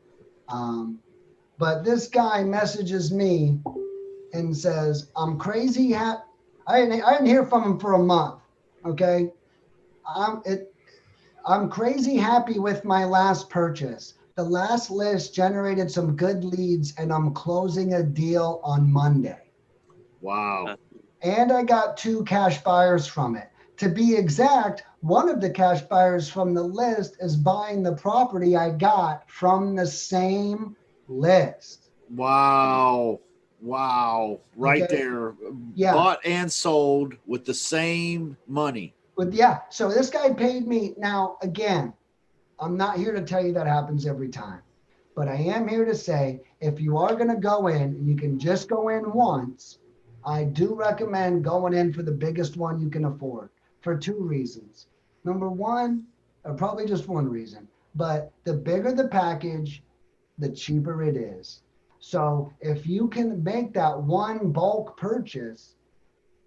S4: But this guy messages me and says, I'm crazy. I didn't hear from him for a month. Okay. I'm crazy happy with my last purchase. The last list generated some good leads, and I'm closing a deal on Monday.
S1: Wow.
S4: And I got 2 cash buyers from it. To be exact, one of the cash buyers from the list is buying the property I got from the same list.
S1: Wow. Wow. Right
S4: Okay.
S1: there.
S4: Yeah.
S1: Bought and sold with the same money.
S4: So this guy paid me. Now, again, I'm not here to tell you that happens every time, but I am here to say, if you are going to go in, and you can just go in once, I do recommend going in for the biggest one you can afford, for 2 reasons. Number one, or probably just one reason, but the bigger the package, the cheaper it is. So if you can make that one bulk purchase,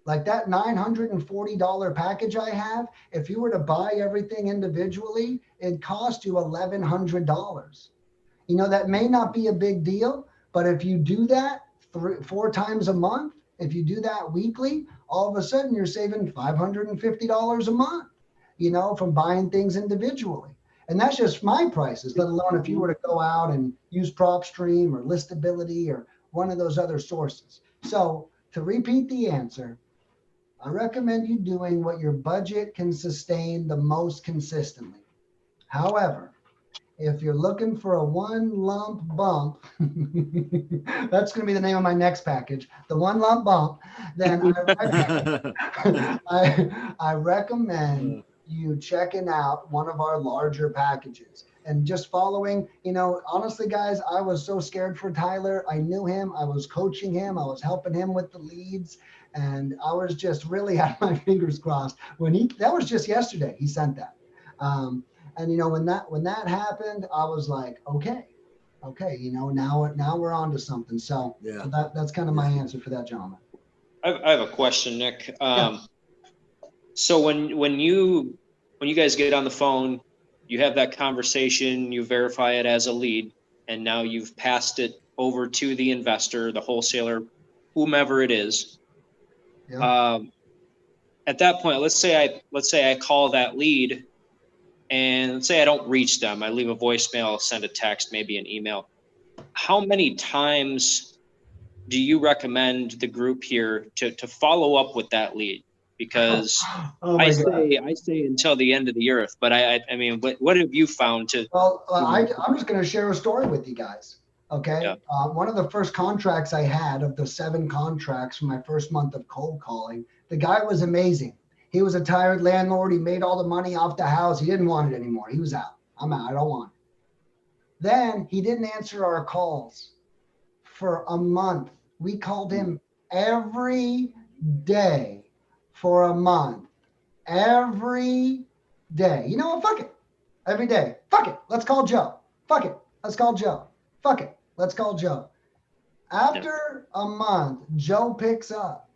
S4: like that $940 package I have, if you were to buy everything individually, it cost you $1,100. That may not be a big deal, but if you do that 4 times a month, if you do that weekly, all of a sudden you're saving $550 a month, from buying things individually. And that's just my prices, let alone if you were to go out and use PropStream or Listability or one of those other sources. So to repeat the answer, I recommend you doing what your budget can sustain the most consistently. However, if you're looking for a one lump bump, that's going to be the name of my next package, the one lump bump, then I recommend you checking out one of our larger packages and just following, honestly, guys, I was so scared for Tyler. I knew him. I was coaching him. I was helping him with the leads. And I was just really had my fingers crossed that was just yesterday. He sent that. And when that happened, I was like, okay, now we're on to something. So,
S1: yeah.
S4: So that's kind of my answer for that, gentleman.
S2: I have a question, Nick. So when you guys get on the phone, you have that conversation, you verify it as a lead, and now you've passed it over to the investor, the wholesaler, whomever it is. Yeah. At that point, let's say I call that lead, and let's say I don't reach them. I leave a voicemail, send a text, maybe an email. How many times do you recommend the group here to follow up with that lead? Because I say until the end of the earth, but I mean, what have you found to?
S4: Well, I'm just going to share a story with you guys. Okay. Yeah. One of the first contracts I had of the 7 contracts from my first month of cold calling, the guy was amazing. He was a tired landlord. He made all the money off the house. He didn't want it anymore. He was out. I'm out. I don't want it. Then he didn't answer our calls for a month. We called him every day for a month. Every day. You know what? Fuck it. Every day. Fuck it. Let's call Joe. Fuck it. Let's call Joe. Fuck it. Let's call Joe. After a month, Joe picks up.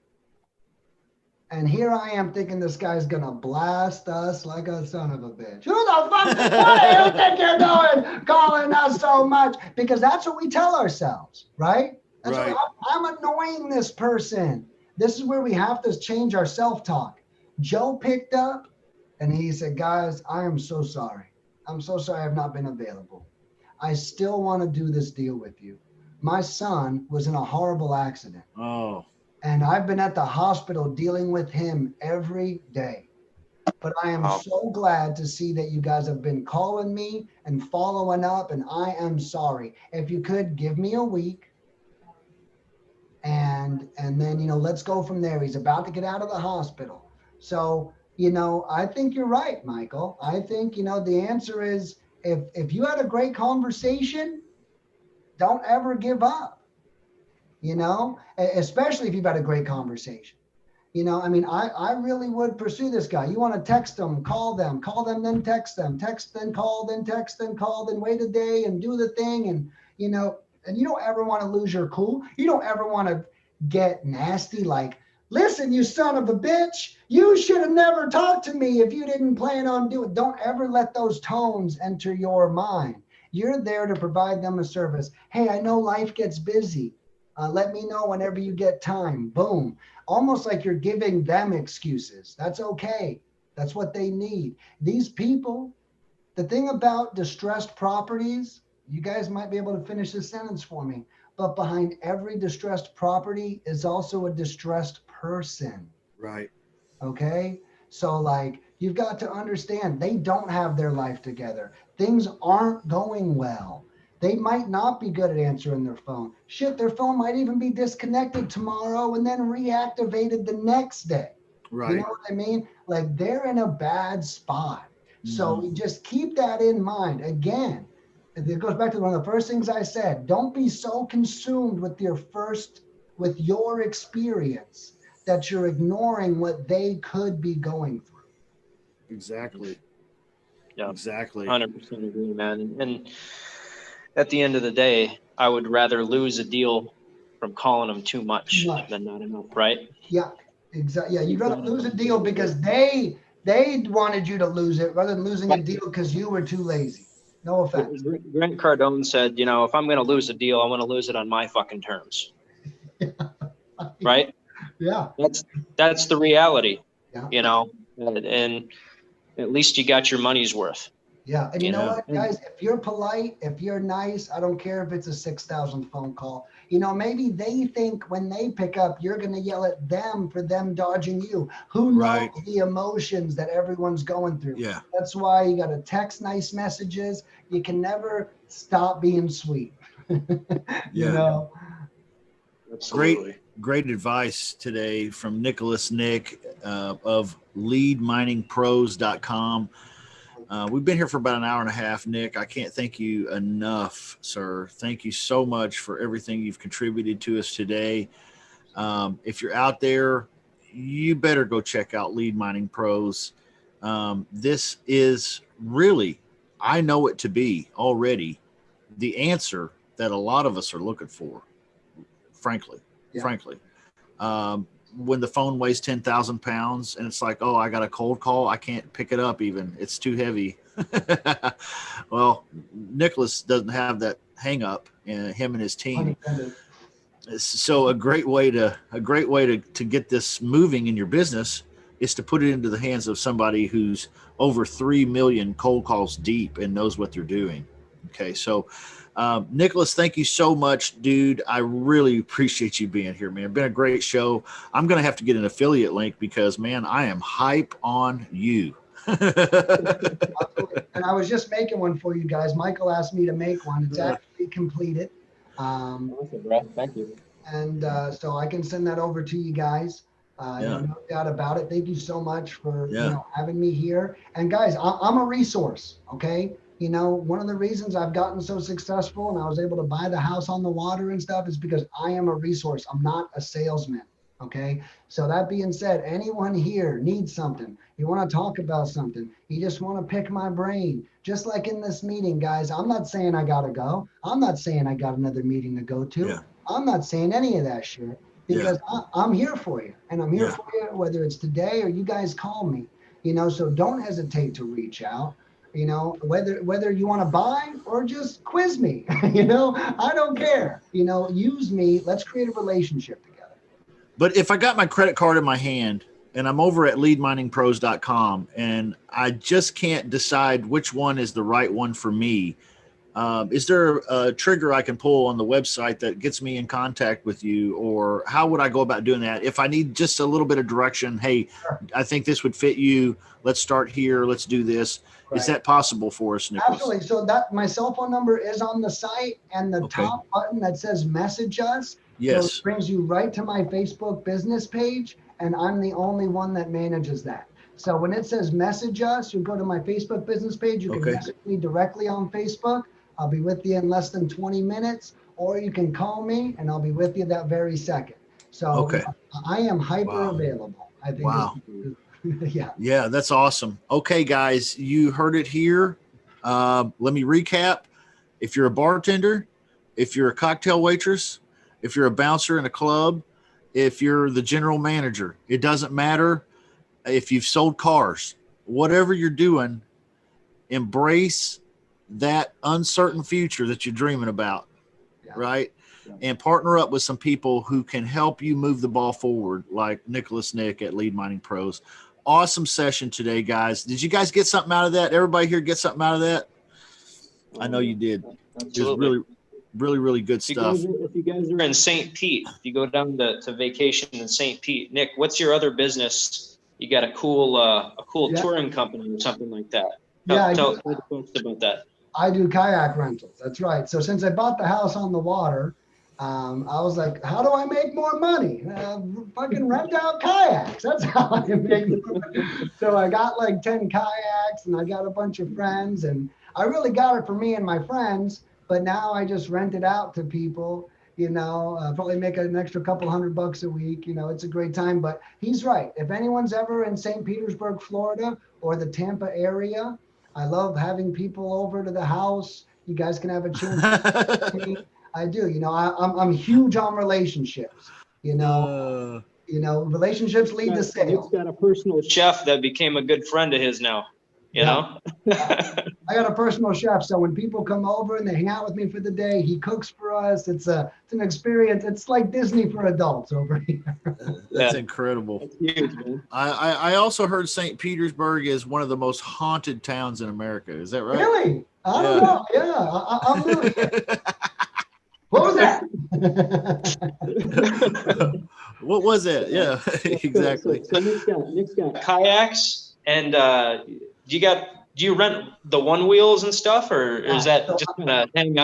S4: And here I am thinking this guy's going to blast us like a son of a bitch. Who the fuck? What do you think you're doing calling us so much? Because that's what we tell ourselves, right? That's right. I'm annoying this person. This is where we have to change our self-talk. Joe picked up and he said, guys, I am so sorry. I'm so sorry I've not been available. I still want to do this deal with you. My son was in a horrible accident.
S1: Oh.
S4: And I've been at the hospital dealing with him every day. But I am so glad to see that you guys have been calling me and following up, and I am sorry. If you could give me a week, and then, let's go from there. He's about to get out of the hospital. So, I think you're right, Michael. I think, the answer is if you had a great conversation, don't ever give up, you know, especially if you've had a great conversation. You know, I mean, I really would pursue this guy. You want to text them, call them, then text them, text, then call, then text, then call, then wait a day and do the thing. And, you know, and you don't ever want to lose your cool. You don't ever want to get nasty like, listen, you son of a bitch, you should have never talked to me if you didn't plan on doing it. Don't ever let those tones enter your mind. You're there to provide them a service. Hey, I know life gets busy. Let me know whenever you get time. Boom. Almost like you're giving them excuses. That's okay. That's what they need. These people, the thing about distressed properties, you guys might be able to finish this sentence for me, but behind every distressed property is also a distressed person.
S1: Right.
S4: Okay. So like, you've got to understand they don't have their life together. Things aren't going well. They might not be good at answering their phone. Shit, their phone might even be disconnected tomorrow and then reactivated the next day.
S1: Right.
S4: You know what I mean? Like they're in a bad spot. So we just keep that in mind. Again, it goes back to one of the first things I said. Don't be so consumed with your experience that you're ignoring what they could be going through.
S1: Exactly.
S2: Yeah,
S1: exactly.
S2: 100% agree, man. And at the end of the day, I would rather lose a deal from calling them too much than not enough, right?
S4: Yeah, exactly. Yeah, you'd rather lose a deal because they wanted you to lose it rather than losing a deal because you were too lazy. No offense.
S2: Grant Cardone said, you know, if I'm going to lose a deal, I want to lose it on my fucking terms. Right?
S4: Yeah.
S2: That's the reality,
S4: yeah.
S2: You know, and at least you got your money's worth.
S4: Yeah. And you know what, guys, if you're polite, if you're nice, I don't care if it's a 6,000 phone call. You know, maybe they think when they pick up, you're going to yell at them for them dodging you. Who knows the emotions that everyone's going through?
S1: Yeah.
S4: That's why you got to text nice messages. You can never stop being sweet. You know?
S2: Absolutely.
S1: Great advice today from Nicholas Nick of leadminingpros.com. We've been here for about an hour and a half, Nick. I can't thank you enough, sir. Thank you so much for everything you've contributed to us today. If you're out there, you better go check out Lead Mining Pros. This is really, I know it to be already, the answer that a lot of us are looking for, frankly. When the phone weighs 10,000 pounds and it's like, oh, I got a cold call, I can't pick it up even. It's too heavy. Well, Nicholas doesn't have that hang up, him and his team. So a great way to get this moving in your business is to put it into the hands of somebody who's over 3 million cold calls deep and knows what they're doing. Okay. So, Nicholas, thank you so much, dude. I really appreciate you being here, man. It's been a great show. I'm going to have to get an affiliate link because, man, I am hype on you.
S4: And I was just making one for you guys. Michael asked me to make one. It's actually completed.
S2: Thank you.
S4: And so I can send that over to you guys. No doubt about it. Thank you so much for having me here. And guys, I'm a resource. Okay. You know, one of the reasons I've gotten so successful and I was able to buy the house on the water and stuff is because I am a resource. I'm not a salesman. Okay. So that being said, anyone here needs something. You want to talk about something. You just want to pick my brain. Just like in this meeting, guys, I'm not saying I got to go. I'm not saying I got another meeting to go to. I'm not saying any of that shit because I'm here for you. And I'm here for you, whether it's today or you guys call me, you know, so don't hesitate to reach out. You know, whether you want to buy or just quiz me, you know, I don't care. You know, use me. Let's create a relationship together.
S1: But if I got my credit card in my hand and I'm over at leadminingpros.com and I just can't decide which one is the right one for me, is there a trigger I can pull on the website that gets me in contact with you? Or how would I go about doing that? If I need just a little bit of direction, hey, I think this would fit you. Let's start here. Let's do this. Right. Is that possible for us, Nicholas?
S4: Absolutely. So that my cell phone number is on the site and the top button that says message us.
S1: Yes.
S4: So it brings you right to my Facebook business page. And I'm the only one that manages that. So when it says message us, you go to my Facebook business page. You can message me directly on Facebook. I'll be with you in less than 20 minutes, or you can call me and I'll be with you that very second. So I am hyper available. I think.
S1: Wow.
S4: Yeah.
S1: Yeah, that's awesome. Okay, guys, you heard it here. Let me recap. If you're a bartender, if you're a cocktail waitress, if you're a bouncer in a club, if you're the general manager, it doesn't matter. If you've sold cars, whatever you're doing, embrace that uncertain future that you're dreaming about, right? Yeah. And partner up with some people who can help you move the ball forward, like Nicholas Nick at Lead Mining Pros. Awesome session today, guys. Did you guys get something out of that? Everybody here get something out of that? I know you did. Absolutely. It was really, really, really good stuff.
S2: If you guys are in St. Pete, if you go down to vacation in St. Pete, Nick, what's your other business? You got a cool touring company or something like that. Tell the folks about that.
S4: I do kayak rentals. That's right. So since I bought the house on the water, I was like, how do I make more money? Fucking rent out kayaks. That's how I make more money. So I got like 10 kayaks and I got a bunch of friends, and I really got it for me and my friends, but now I just rent it out to people, probably make an extra couple $100 a week. It's a great time. But he's right. If anyone's ever in St. Petersburg, Florida, or the Tampa area, I love having people over to the house. You guys can have a chance to meet. I do. I'm huge on relationships. Relationships lead to sales.
S2: He's got a personal chef that became a good friend of his now. You know?
S4: I got a personal chef, so when people come over and they hang out with me for the day, he cooks for us. It's an experience. It's like Disney for adults over here.
S1: That's incredible. That's huge, man. I also heard St. Petersburg is one of the most haunted towns in America. Is that right?
S4: Really? I don't know. Yeah, I'm really. What was that?
S1: What was that? Yeah, exactly.
S2: So Nick's got kayaks, and do you rent the one wheels and stuff, or is that just kind of hang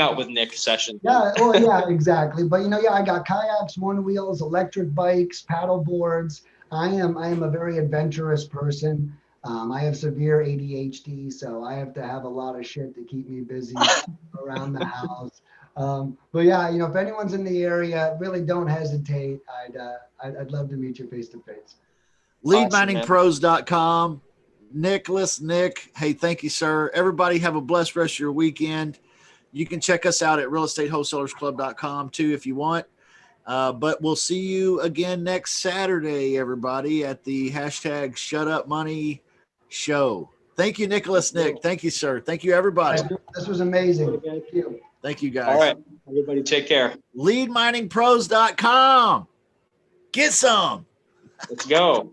S2: out with Nick session?
S4: Yeah, well, yeah, exactly. But I got kayaks, one wheels, electric bikes, paddle boards. I am a very adventurous person. I have severe ADHD, so I have to have a lot of shit to keep me busy around the house. But yeah, if anyone's in the area, really don't hesitate. I'd love to meet you face to face.
S1: LeadMiningPros.com. Nick, hey, thank you, sir. Everybody have a blessed rest of your weekend. You can check us out at realestatewholesalersclub.com too if you want. But we'll see you again next Saturday, everybody, at the hashtag Shutup Money Show. Thank you, Nicholas Nick. Thank you, sir. Thank you, everybody.
S4: This was amazing. Thank you.
S1: Thank you, guys.
S2: All right. Everybody take care.
S1: LeadMiningPros.com. Get some.
S2: Let's go.